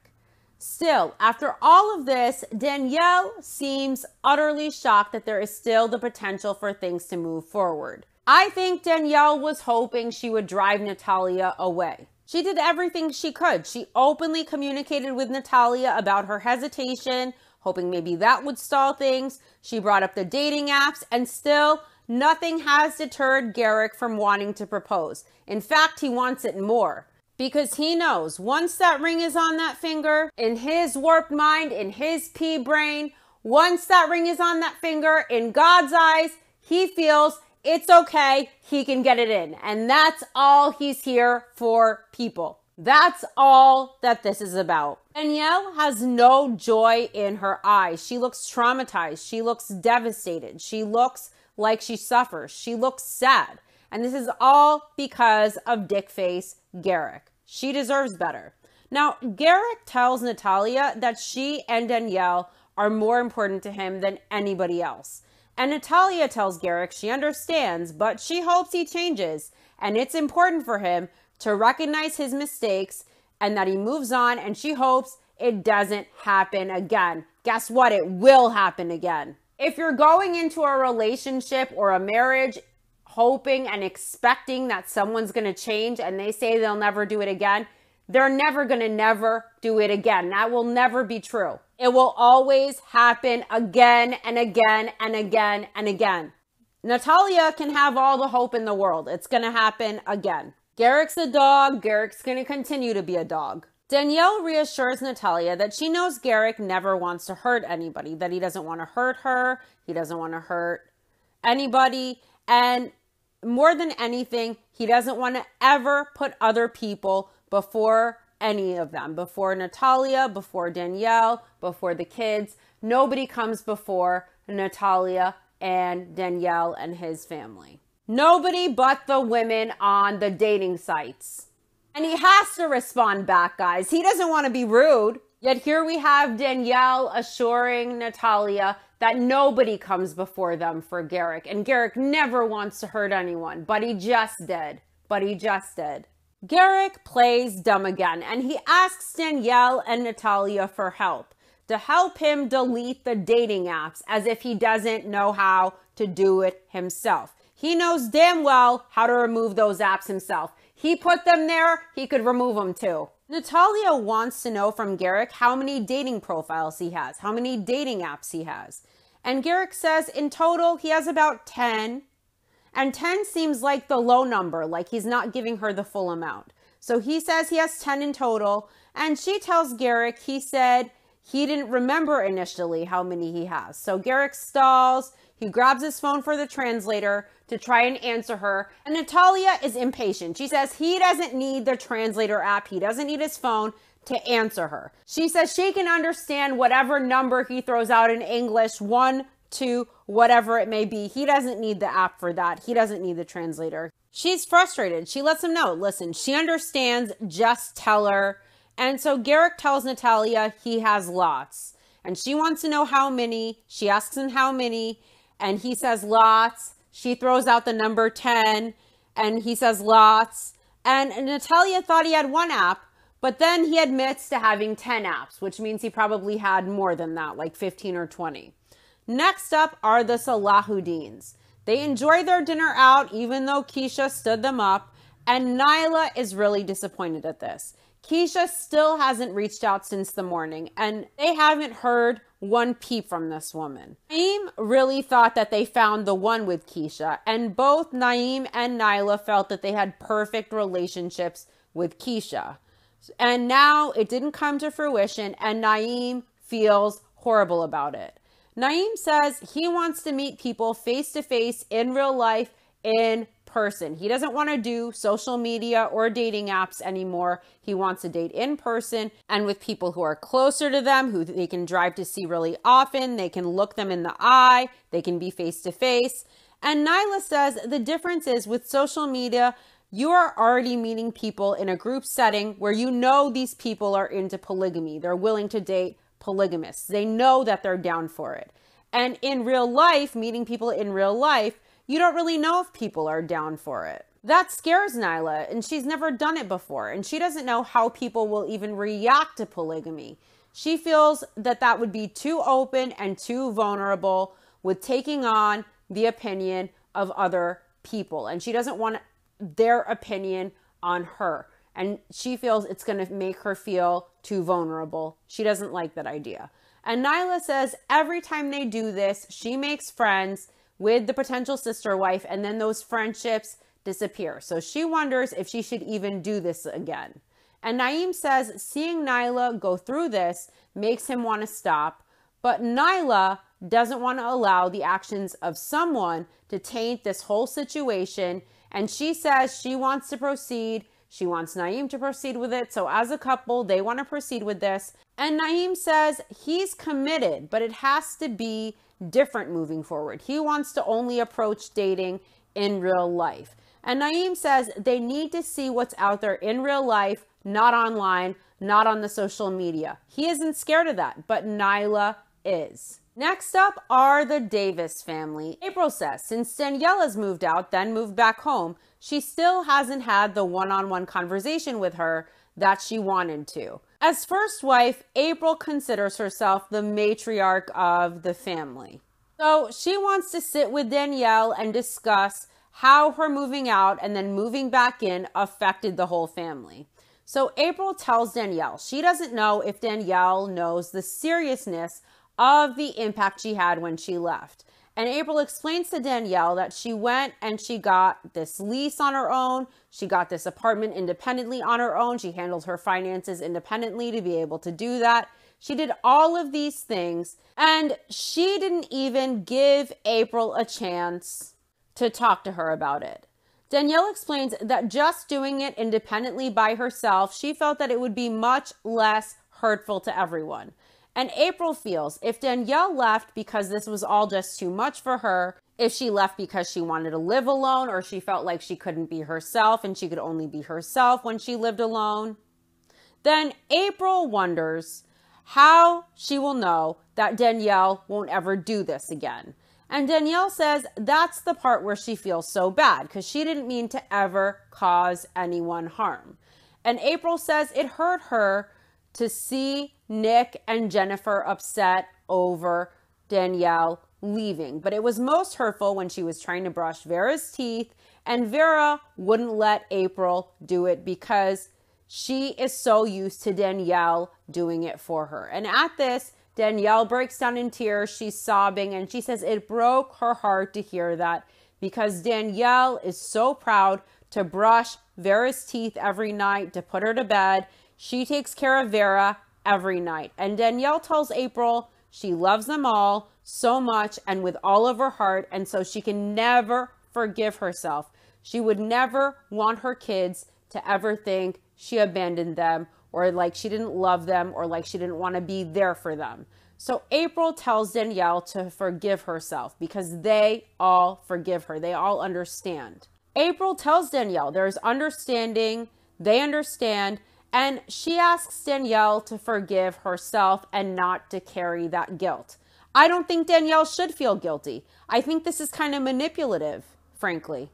Still, after all of this, Danielle seems utterly shocked that there is still the potential for things to move forward. I think Danielle was hoping she would drive Natalia away. She did everything she could. She openly communicated with Natalia about her hesitation, hoping maybe that would stall things. She brought up the dating apps, and still nothing has deterred Garrick from wanting to propose. In fact, he wants it more because he knows once that ring is on that finger, in his warped mind, in his pea brain, once that ring is on that finger, in God's eyes, he feels it's okay, he can get it in. And that's all he's here for, people. That's all that this is about. Danielle has no joy in her eyes. She looks traumatized. She looks devastated. She looks like she suffers. She looks sad. And this is all because of Dickface Garrick. She deserves better. Now, Garrick tells Natalia that she and Danielle are more important to him than anybody else. And Natalia tells Garrick she understands, but she hopes he changes. And it's important for him to recognize his mistakes and that he moves on, and she hopes it doesn't happen again. Guess what? It will happen again. If you're going into a relationship or a marriage hoping and expecting that someone's going to change and they say they'll never do it again, they're never going to never do it again. That will never be true. It will always happen again and again and again and again. Natalia can have all the hope in the world. It's going to happen again. Garrick's a dog. Garrick's going to continue to be a dog. Danielle reassures Natalia that she knows Garrick never wants to hurt anybody, that he doesn't want to hurt her. He doesn't want to hurt anybody. And more than anything, he doesn't want to ever put other people before any of them, before Natalia, before Danielle, before the kids. Nobody comes before Natalia and Danielle and his family. Nobody but the women on the dating sites. And he has to respond back, guys. He doesn't want to be rude. Yet here we have Danielle assuring Natalia that nobody comes before them for Garrick. And Garrick never wants to hurt anyone, but he just did. Garrick plays dumb again, and he asks Danielle and Natalia for help, to help him delete the dating apps, as if he doesn't know how to do it himself. He knows damn well how to remove those apps himself. He put them there, he could remove them too. Natalia wants to know from Garrick how many dating profiles he has, how many dating apps he has. And Garrick says in total he has about 10. And 10 seems like the low number, like he's not giving her the full amount. So he says he has 10 in total. And she tells Garrick he said he didn't remember initially how many he has. So Garrick stalls. He grabs his phone for the translator to try and answer her. And Natalia is impatient. She says he doesn't need the translator app. He doesn't need his phone to answer her. She says she can understand whatever number he throws out in English, 1, 2, whatever it may be. He doesn't need the app for that. He doesn't need the translator. She's frustrated. She lets him know, listen, she understands, just tell her. And so Garrick tells Natalia he has lots. And she wants to know how many. She asks him how many. And he says lots. She throws out the number 10. And he says lots. And Natalia thought he had one app. But then he admits to having 10 apps, which means he probably had more than that, like 15 or 20. Next up are the Salahuddins. They enjoy their dinner out, even though Keisha stood them up. And Nyla is really disappointed at this. Keisha still hasn't reached out since the morning, and they haven't heard one peep from this woman. Naeem really thought that they found the one with Keisha, and both Naeem and Nyla felt that they had perfect relationships with Keisha. And now it didn't come to fruition, and Naeem feels horrible about it. Naeem says he wants to meet people face to face in real life, in person. He doesn't want to do social media or dating apps anymore. He wants to date in person and with people who are closer to them, who they can drive to see really often. They can look them in the eye. They can be face to face. And Nyla says the difference is with social media, you are already meeting people in a group setting where you know these people are into polygamy. They're willing to date polygamists. They know that they're down for it. And in real life, meeting people in real life, you don't really know if people are down for it. That scares Nyla, and she's never done it before, and she doesn't know how people will even react to polygamy. She feels that that would be too open and too vulnerable with taking on the opinion of other people, and she doesn't want their opinion on her, and she feels it's going to make her feel too vulnerable. She doesn't like that idea. And Nyla says every time they do this, she makes friends with the potential sister wife, and then those friendships disappear. So she wonders if she should even do this again. And Naeem says seeing Nyla go through this makes him want to stop, but Nyla doesn't want to allow the actions of someone to taint this whole situation. And she says she wants to proceed. She wants Naeem to proceed with it. So as a couple, they want to proceed with this. And Naeem says he's committed, but it has to be different moving forward. He wants to only approach dating in real life. And Naeem says they need to see what's out there in real life, not online, not on the social media. He isn't scared of that, but Nyla is. Next up are the Davis family. April says since Danielle has moved out, then moved back home, she still hasn't had the one-on-one conversation with her that she wanted to. As first wife, April considers herself the matriarch of the family. So she wants to sit with Danielle and discuss how her moving out and then moving back in affected the whole family. So April tells Danielle she doesn't know if Danielle knows the seriousness of the impact she had when she left. And April explains to Danielle that she went and she got this lease on her own. She got this apartment independently on her own. She handled her finances independently to be able to do that. She did all of these things, and she didn't even give April a chance to talk to her about it. Danielle explains that just doing it independently by herself, she felt that it would be much less hurtful to everyone. And April feels if Danielle left because this was all just too much for her, if she left because she wanted to live alone or she felt like she couldn't be herself and she could only be herself when she lived alone, then April wonders how she will know that Danielle won't ever do this again. And Danielle says that's the part where she feels so bad because she didn't mean to ever cause anyone harm. And April says it hurt her to see Nick and Jennifer upset over Danielle leaving. But it was most hurtful when she was trying to brush Vera's teeth and Vera wouldn't let April do it because she is so used to Danielle doing it for her. And at this, Danielle breaks down in tears. She's sobbing and she says it broke her heart to hear that because Danielle is so proud to brush Vera's teeth every night, to put her to bed. She takes care of Vera every night. And Danielle tells April she loves them all so much and with all of her heart. And so she can never forgive herself. She would never want her kids to ever think she abandoned them or like she didn't love them or like she didn't want to be there for them. So April tells Danielle to forgive herself because they all forgive her. They all understand. April tells Danielle there's understanding, they understand, and she asks Danielle to forgive herself and not to carry that guilt. I don't think Danielle should feel guilty. I think this is kind of manipulative, frankly.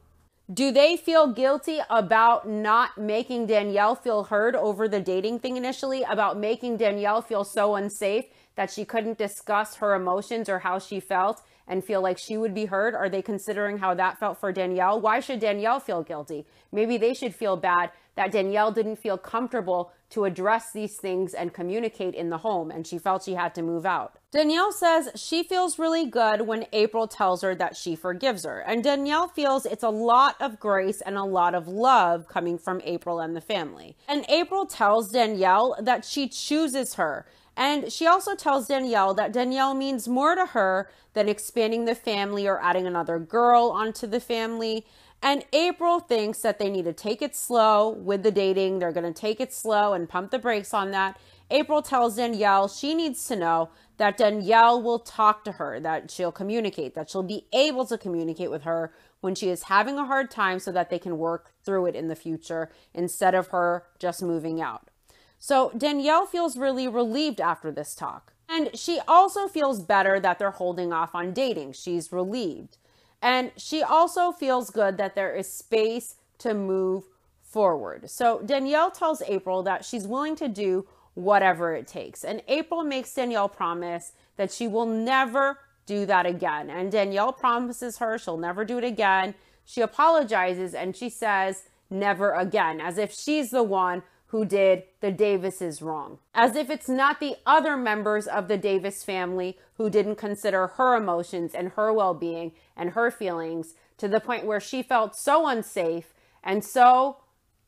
Do they feel guilty about not making Danielle feel heard over the dating thing initially, about making Danielle feel so unsafe that she couldn't discuss her emotions or how she felt and feel like she would be heard? Are they considering how that felt for Danielle? Why should Danielle feel guilty? Maybe they should feel bad that Danielle didn't feel comfortable to address these things and communicate in the home, and she felt she had to move out. Danielle says she feels really good when April tells her that she forgives her, and Danielle feels it's a lot of grace and a lot of love coming from April and the family. And April tells Danielle that she chooses her, and she also tells Danielle that Danielle means more to her than expanding the family or adding another girl onto the family. And April thinks that they need to take it slow with the dating. They're going to take it slow and pump the brakes on that. April tells Danielle she needs to know that Danielle will talk to her, that she'll communicate, that she'll be able to communicate with her when she is having a hard time so that they can work through it in the future instead of her just moving out. So Danielle feels really relieved after this talk. And she also feels better that they're holding off on dating. She's relieved. And she also feels good that there is space to move forward. So Danielle tells April that she's willing to do whatever it takes. And April makes Danielle promise that she will never do that again. And Danielle promises her she'll never do it again. She apologizes and she says never again, as if she's the one who did the Davises wrong. As if it's not the other members of the Davis family who didn't consider her emotions and her well-being and her feelings to the point where she felt so unsafe and so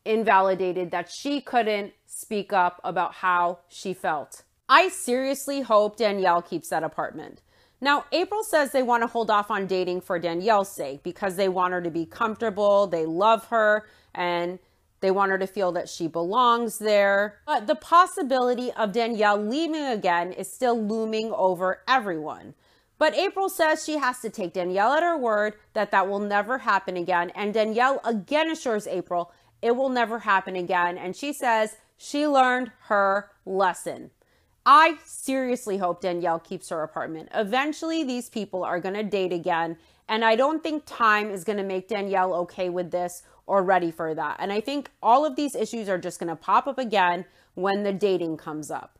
invalidated that she couldn't speak up about how she felt. I seriously hope Danielle keeps that apartment. Now, April says they want to hold off on dating for Danielle's sake because they want her to be comfortable, they love her, and they want her to feel that she belongs there. But the possibility of Danielle leaving again is still looming over everyone. But April says she has to take Danielle at her word that that will never happen again. And Danielle again assures April it will never happen again. And she says she learned her lesson. I seriously hope Danielle keeps her apartment. Eventually, these people are going to date again. And I don't think time is going to make Danielle okay with this or ready for that. And I think all of these issues are just going to pop up again when the dating comes up.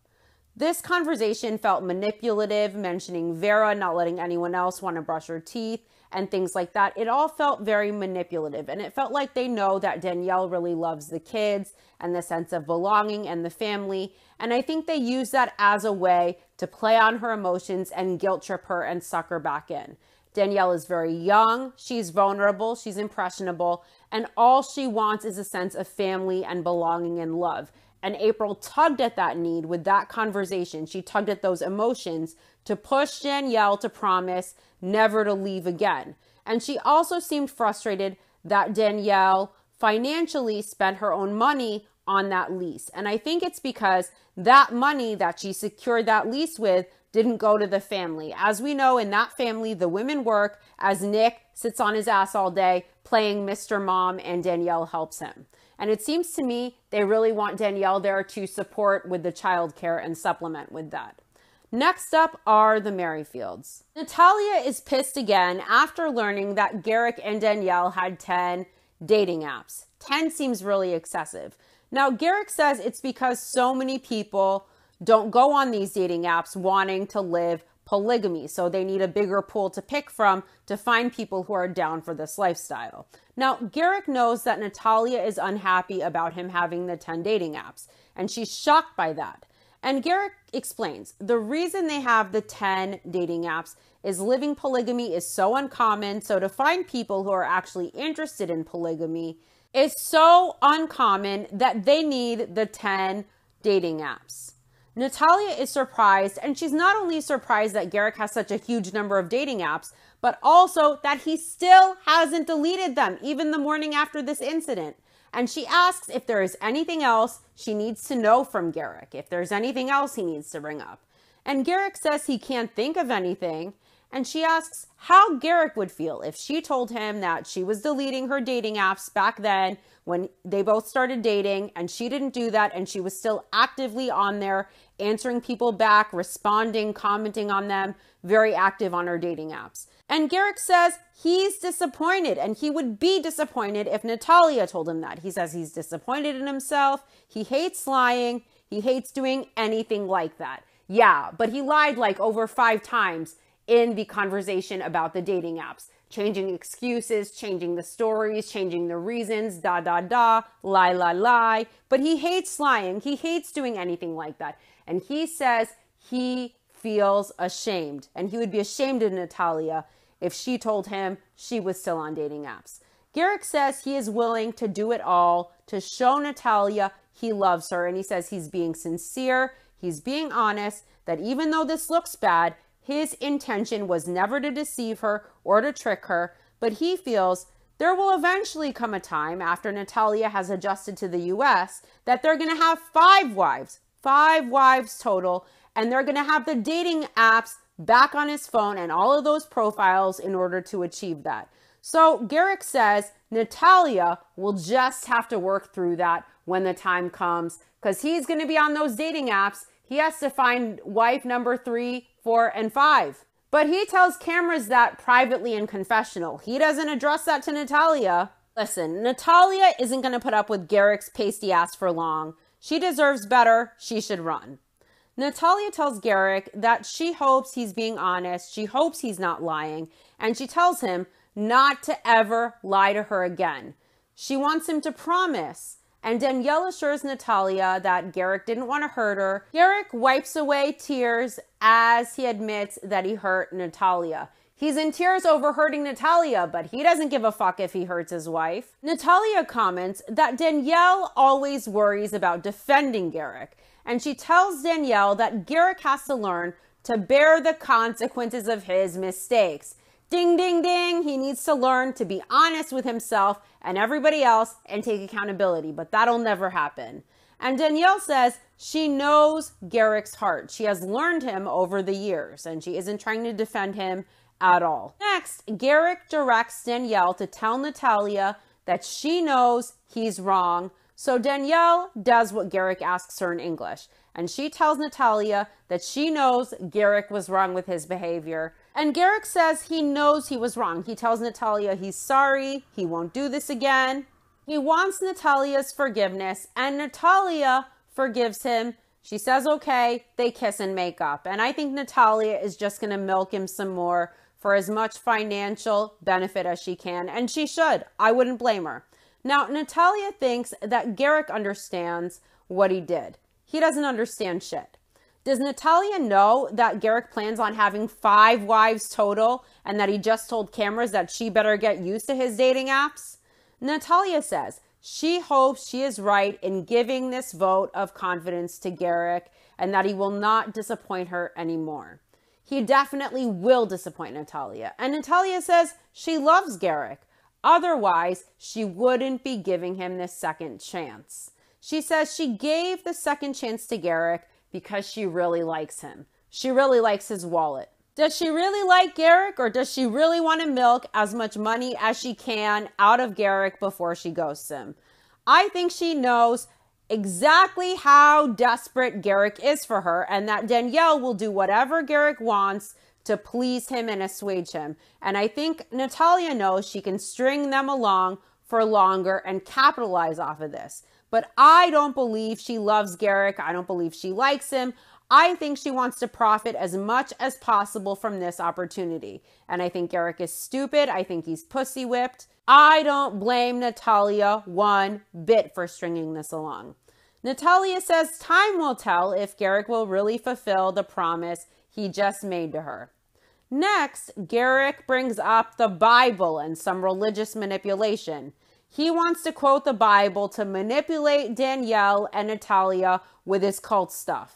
This conversation felt manipulative, mentioning Vera not letting anyone else want to brush her teeth and things like that. It all felt very manipulative, and it felt like they know that Danielle really loves the kids and the sense of belonging and the family. And I think they use that as a way to play on her emotions and guilt trip her and suck her back in. Danielle is very young, she's vulnerable, she's impressionable, and all she wants is a sense of family and belonging and love. And April tugged at that need with that conversation. She tugged at those emotions to push Danielle to promise never to leave again. And she also seemed frustrated that Danielle financially spent her own money on that lease. And I think it's because that money that she secured that lease with didn't go to the family. As we know, in that family, the women work as Nick sits on his ass all day playing Mr. Mom and Danielle helps him. And it seems to me they really want Danielle there to support with the childcare and supplement with that. Next up are the Merrifields. Natalia is pissed again after learning that Garrick and Danielle had 10 dating apps. 10 seems really excessive. Now, Garrick says it's because so many people don't go on these dating apps wanting to live polygamy, so they need a bigger pool to pick from to find people who are down for this lifestyle. Now, Garrick knows that Natalia is unhappy about him having the 10 dating apps, and she's shocked by that. And Garrick explains the reason they have the 10 dating apps is living polygamy is so uncommon, so to find people who are actually interested in polygamy is so uncommon that they need the 10 dating apps. Natalia is surprised, and she's not only surprised that Garrick has such a huge number of dating apps, but also that he still hasn't deleted them, even the morning after this incident. And she asks if there is anything else she needs to know from Garrick, if there's anything else he needs to bring up. And Garrick says he can't think of anything. And she asks how Garrick would feel if she told him that she was deleting her dating apps back then when they both started dating and she didn't do that and she was still actively on there answering people back, responding, commenting on them, very active on her dating apps. And Garrick says he's disappointed and he would be disappointed if Natalia told him that. He says he's disappointed in himself. He hates lying. He hates doing anything like that. Yeah, but he lied like over 5 times in the conversation about the dating apps, changing excuses, changing the stories, changing the reasons, lie. But he hates lying. He hates doing anything like that. And he says he feels ashamed, and he would be ashamed of Natalia if she told him she was still on dating apps. Garrick says he is willing to do it all to show Natalia he loves her. And he says he's being sincere. He's being honest, that even though this looks bad, his intention was never to deceive her or to trick her, but he feels there will eventually come a time after Natalia has adjusted to the US that they're going to have 5 wives total, and they're going to have the dating apps back on his phone and all of those profiles in order to achieve that. So Garrick says Natalia will just have to work through that when the time comes, because he's going to be on those dating apps. He has to find wife number 3, 4, and 5. But he tells cameras that privately in confessional. He doesn't address that to Natalia. Listen, Natalia isn't going to put up with Garrick's pasty ass for long. She deserves better. She should run. Natalia tells Garrick that she hopes he's being honest. She hopes he's not lying. And she tells him not to ever lie to her again. She wants him to promise. and Danielle assures Natalia that Garrick didn't want to hurt her. Garrick wipes away tears as he admits that he hurt Natalia. He's in tears over hurting Natalia, but he doesn't give a fuck if he hurts his wife. Natalia comments that Danielle always worries about defending Garrick, and she tells Danielle that Garrick has to learn to bear the consequences of his mistakes. Ding, ding, ding. He needs to learn to be honest with himself and everybody else and take accountability, but that'll never happen. And Danielle says she knows Garrick's heart. She has learned him over the years, and she isn't trying to defend him at all. Next, Garrick directs Danielle to tell Natalia that she knows he's wrong. So Danielle does what Garrick asks her in English, and she tells Natalia that she knows Garrick was wrong with his behavior. And Garrick says he knows he was wrong. He tells Natalia he's sorry, he won't do this again. He wants Natalia's forgiveness, and Natalia forgives him. She says okay, they kiss and make up. And I think Natalia is just going to milk him some more for as much financial benefit as she can, and she should. I wouldn't blame her. Now, Natalia thinks that Garrick understands what he did. He doesn't understand shit. Does Natalia know that Garrick plans on having 5 wives total and that he just told cameras that she better get used to his dating apps? Natalia says she hopes she is right in giving this vote of confidence to Garrick and that he will not disappoint her anymore. He definitely will disappoint Natalia. And Natalia says she loves Garrick. Otherwise, she wouldn't be giving him this second chance. She says she gave the second chance to Garrick because she really likes him. She really likes his wallet. Does she really like Garrick, or does she really want to milk as much money as she can out of Garrick before she ghosts him? I think she knows exactly how desperate Garrick is for her, and that Danielle will do whatever Garrick wants to please him and assuage him. And I think Natalia knows she can string them along for longer and capitalize off of this. But I don't believe she loves Garrick. I don't believe she likes him. I think she wants to profit as much as possible from this opportunity. And I think Garrick is stupid. I think he's pussy whipped. I don't blame Natalia one bit for stringing this along. Natalia says time will tell if Garrick will really fulfill the promise he just made to her. Next, Garrick brings up the Bible and some religious manipulation. He wants to quote the Bible to manipulate Danielle and Natalia with his cult stuff.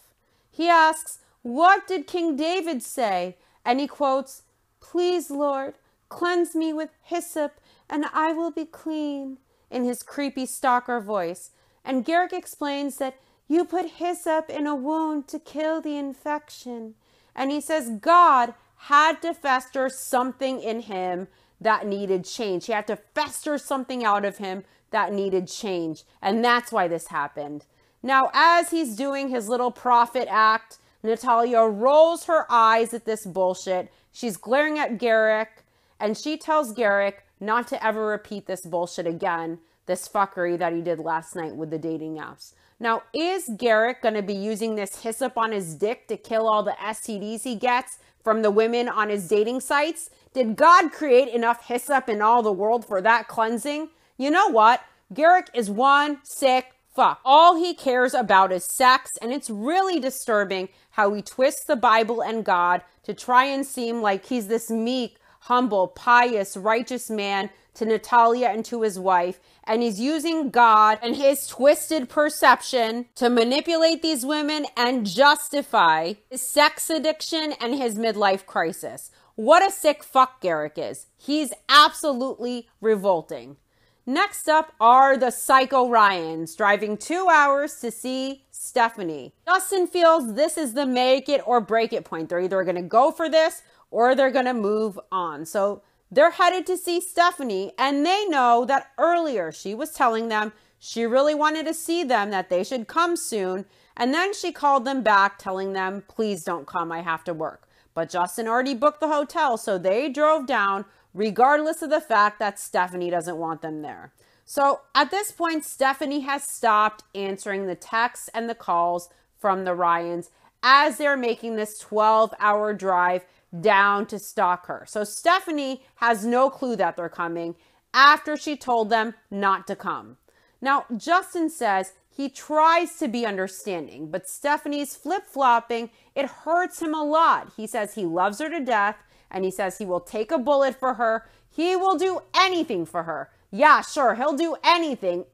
He asks, "What did King David say?" And he quotes, "Please, Lord, cleanse me with hyssop and I will be clean," in his creepy stalker voice. And Garrick explains that you put hyssop in a wound to kill the infection. And he says God had to fester something in him that needed change. He had to fester something out of him that needed change. And that's why this happened. Now, as he's doing his little prophet act, Natalia rolls her eyes at this bullshit. She's glaring at Garrick, and she tells Garrick not to ever repeat this bullshit again, this fuckery that he did last night with the dating apps. Now, is Garrick going to be using this hyssop on his dick to kill all the STDs he gets from the women on his dating sites? Did God create enough hyssop in all the world for that cleansing? You know what? Garrick is one sick fuck. All he cares about is sex, and it's really disturbing how he twists the Bible and God to try and seem like he's this meek, humble, pious, righteous man to Natalia and to his wife, and he's using God and his twisted perception to manipulate these women and justify his sex addiction and his midlife crisis. What a sick fuck Garrick is. He's absolutely revolting. Next up are the Psycho Ryans, driving 2 hours to see Stephanie. Justin feels this is the make it or break it point. They're either going to go for this or they're going to move on. So they're headed to see Stephanie, and they know that earlier she was telling them she really wanted to see them, that they should come soon. And then she called them back telling them, please don't come, I have to work. But Justin already booked the hotel, so they drove down regardless of the fact that Stephanie doesn't want them there. So at this point, Stephanie has stopped answering the texts and the calls from the Ryans as they're making this 12-hour drive down to stalk her. So Stephanie has no clue that they're coming after she told them not to come. Now, Justin says he tries to be understanding, but Stephanie's flip-flopping, it hurts him a lot. He says he loves her to death, and he says he will take a bullet for her. He will do anything for her. Yeah, sure, he'll do anything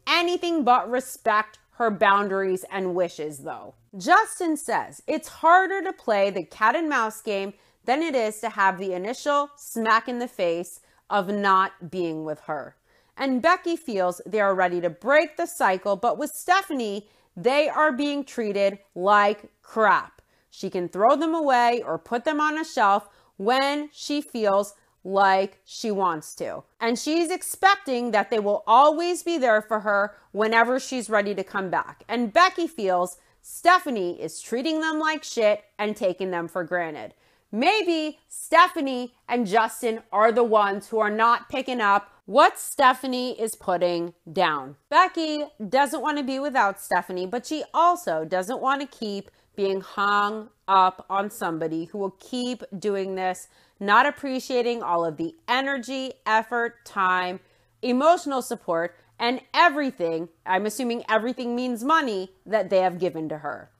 but respect her boundaries and wishes, though. Justin says it's harder to play the cat and mouse game than it is to have the initial smack in the face of not being with her. And Becky feels they are ready to break the cycle, but with Stephanie, they are being treated like crap. She can throw them away or put them on a shelf when she feels like she wants to. And she's expecting that they will always be there for her whenever she's ready to come back. And Becky feels Stephanie is treating them like shit and taking them for granted. Maybe Stephanie and Justin are the ones who are not picking up what Stephanie is putting down. Becky doesn't want to be without Stephanie, but she also doesn't want to keep being hung up on somebody who will keep doing this, not appreciating all of the energy, effort, time, emotional support, and everything, I'm assuming everything means money, that they have given to her.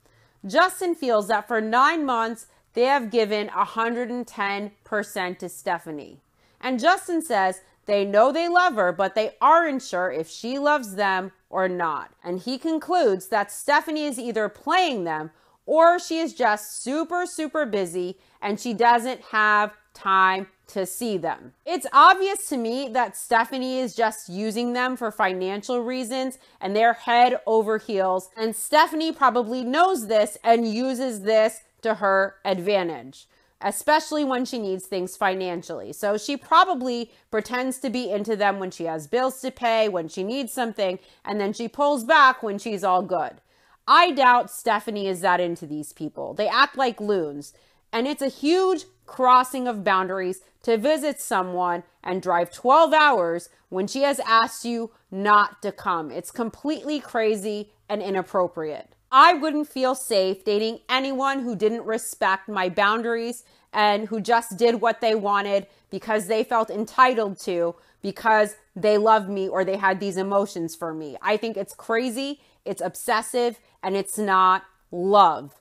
Justin feels that for 9 months, they have given 110% to Stephanie. And Justin says they know they love her, but they aren't sure if she loves them or not. And he concludes that Stephanie is either playing them or she is just super busy and she doesn't have time to see them. It's obvious to me that Stephanie is just using them for financial reasons and they're head over heels. And Stephanie probably knows this and uses this to her advantage, especially when she needs things financially. So she probably pretends to be into them when she has bills to pay, when she needs something, and then she pulls back when she's all good. I doubt Stephanie is that into these people. They act like loons. And it's a huge crossing of boundaries to visit someone and drive 12 hours when she has asked you not to come. It's completely crazy and inappropriate. I wouldn't feel safe dating anyone who didn't respect my boundaries and who just did what they wanted because they felt entitled to, because they loved me or they had these emotions for me. I think it's crazy, it's obsessive, and it's not love.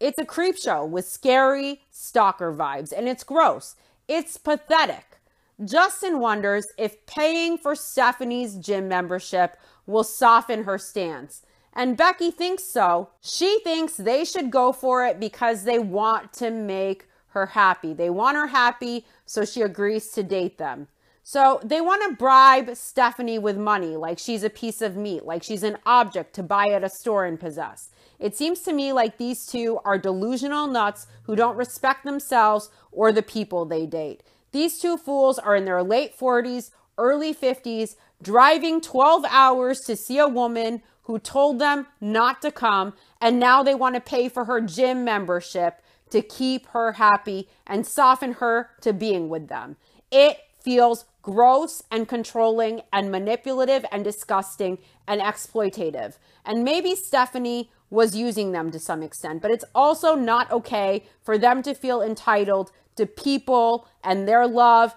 It's a creep show with scary stalker vibes, and it's gross. It's pathetic. Justin wonders if paying for Stephanie's gym membership will soften her stance. And Becky thinks so. She thinks they should go for it because they want to make her happy. They want her happy, so she agrees to date them. So they want to bribe Stephanie with money, like she's a piece of meat, like she's an object to buy at a store and possess. It seems to me like these two are delusional nuts who don't respect themselves or the people they date. These two fools are in their late 40s, early 50s, driving 12 hours to see a woman who told them not to come, and now they want to pay for her gym membership to keep her happy and soften her to being with them. It feels gross and controlling and manipulative and disgusting and exploitative. And maybe Stephanie was using them to some extent, but it's also not okay for them to feel entitled to people and their love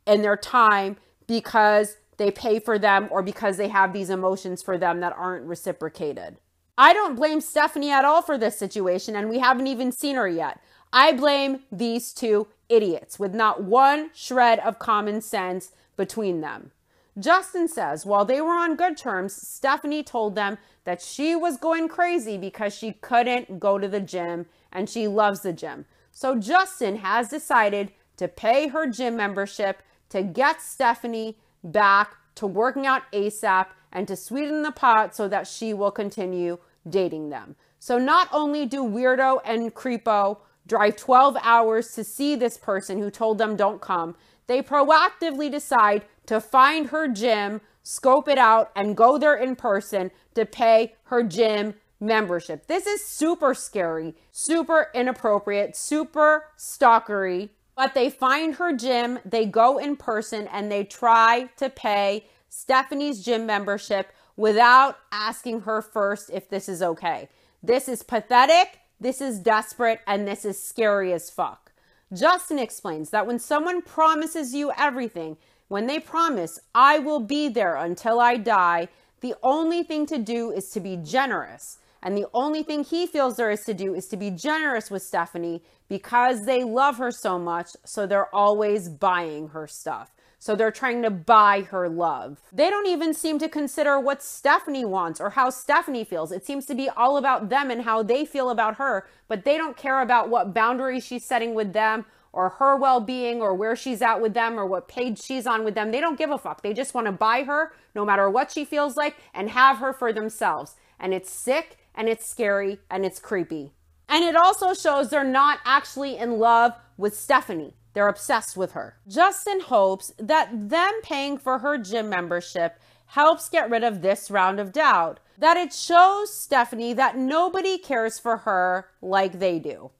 and their time because they pay for them or because they have these emotions for them that aren't reciprocated. I don't blame Stephanie at all for this situation, and we haven't even seen her yet. I blame these two idiots with not one shred of common sense between them. Justin says while they were on good terms, Stephanie told them that she was going crazy because she couldn't go to the gym and she loves the gym. So Justin has decided to pay her gym membership to get Stephanie back to working out ASAP and to sweeten the pot so that she will continue dating them. So not only do weirdo and creepo drive 12 hours to see this person who told them don't come, they proactively decide to find her gym, scope it out, and go there in person to pay her gym membership. This is super scary, super inappropriate, super stalkery. But they find her gym, they go in person, and they try to pay Stephanie's gym membership without asking her first if this is okay. This is pathetic, this is desperate, and this is scary as fuck. Justin explains that when someone promises you everything, when they promise, I will be there until I die, The only thing to do is to be generous. And the only thing he feels there is to do is to be generous with Stephanie because they love her so much. So they're always buying her stuff. So they're trying to buy her love. They don't even seem to consider what Stephanie wants or how Stephanie feels. It seems to be all about them and how they feel about her, but they don't care about what boundaries she's setting with them or her well-being or where she's at with them or what page she's on with them. They don't give a fuck. They just want to buy her no matter what she feels like and have her for themselves. And it's sick and it's scary and it's creepy. And it also shows they're not actually in love with Stephanie. They're obsessed with her. Justin hopes that them paying for her gym membership helps get rid of this round of doubt, that it shows Stephanie that nobody cares for her like they do.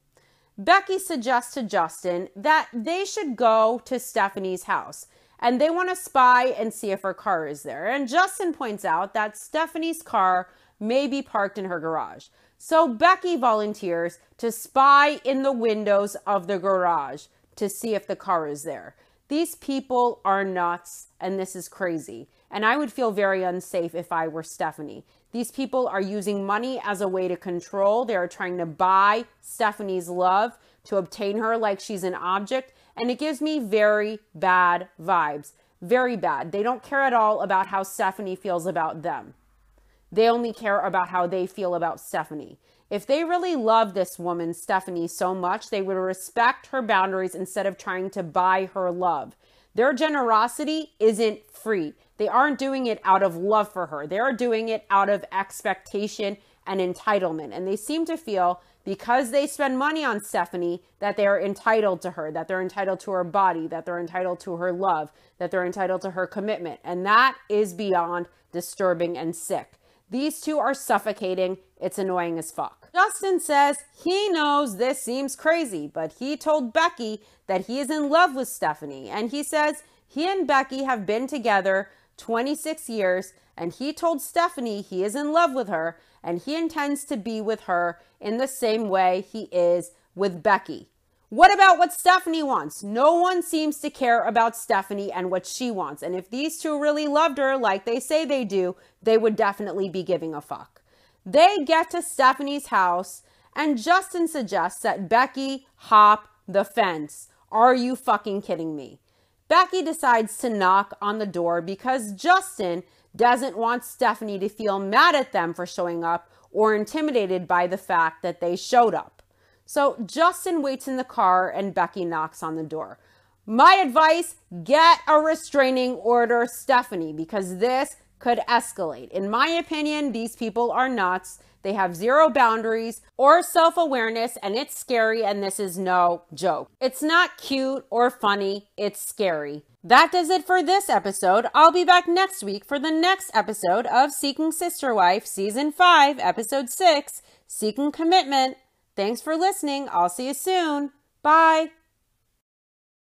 Becky suggests to Justin that they should go to Stephanie's house and they want to spy and see if her car is there. And Justin points out that Stephanie's car may be parked in her garage. So Becky volunteers to spy in the windows of the garage to see if the car is there. These people are nuts and this is crazy. And I would feel very unsafe if I were Stephanie. These people are using money as a way to control. They are trying to buy Stephanie's love to obtain her like she's an object. And it gives me very bad vibes. Very bad. They don't care at all about how Stephanie feels about them. They only care about how they feel about Stephanie. If they really love this woman, Stephanie, so much, they would respect her boundaries instead of trying to buy her love. Their generosity isn't free. They aren't doing it out of love for her. They are doing it out of expectation and entitlement. And they seem to feel because they spend money on Stephanie that they are entitled to her, that they're entitled to her body, that they're entitled to her love, that they're entitled to her commitment. And that is beyond disturbing and sick. These two are suffocating. It's annoying as fuck. Justin says he knows this seems crazy, but he told Becky that he is in love with Stephanie. And he says he and Becky have been together 26 years, and he told Stephanie he is in love with her, and he intends to be with her in the same way he is with Becky. What about what Stephanie wants? No one seems to care about Stephanie and what she wants. And if these two really loved her like they say they do, they would definitely be giving a fuck. They get to Stephanie's house and Justin suggests that Becky hop the fence. Are you fucking kidding me? Becky decides to knock on the door because Justin doesn't want Stephanie to feel mad at them for showing up or intimidated by the fact that they showed up. So Justin waits in the car and Becky knocks on the door. My advice, get a restraining order, Stephanie, because this could escalate. In my opinion, these people are nuts. They have zero boundaries or self-awareness, and it's scary, and this is no joke. It's not cute or funny. It's scary. That does it for this episode. I'll be back next week for the next episode of Seeking Sister Wife, Season 5, Episode 6, Seeking Commitment. Thanks for listening. I'll see you soon. Bye.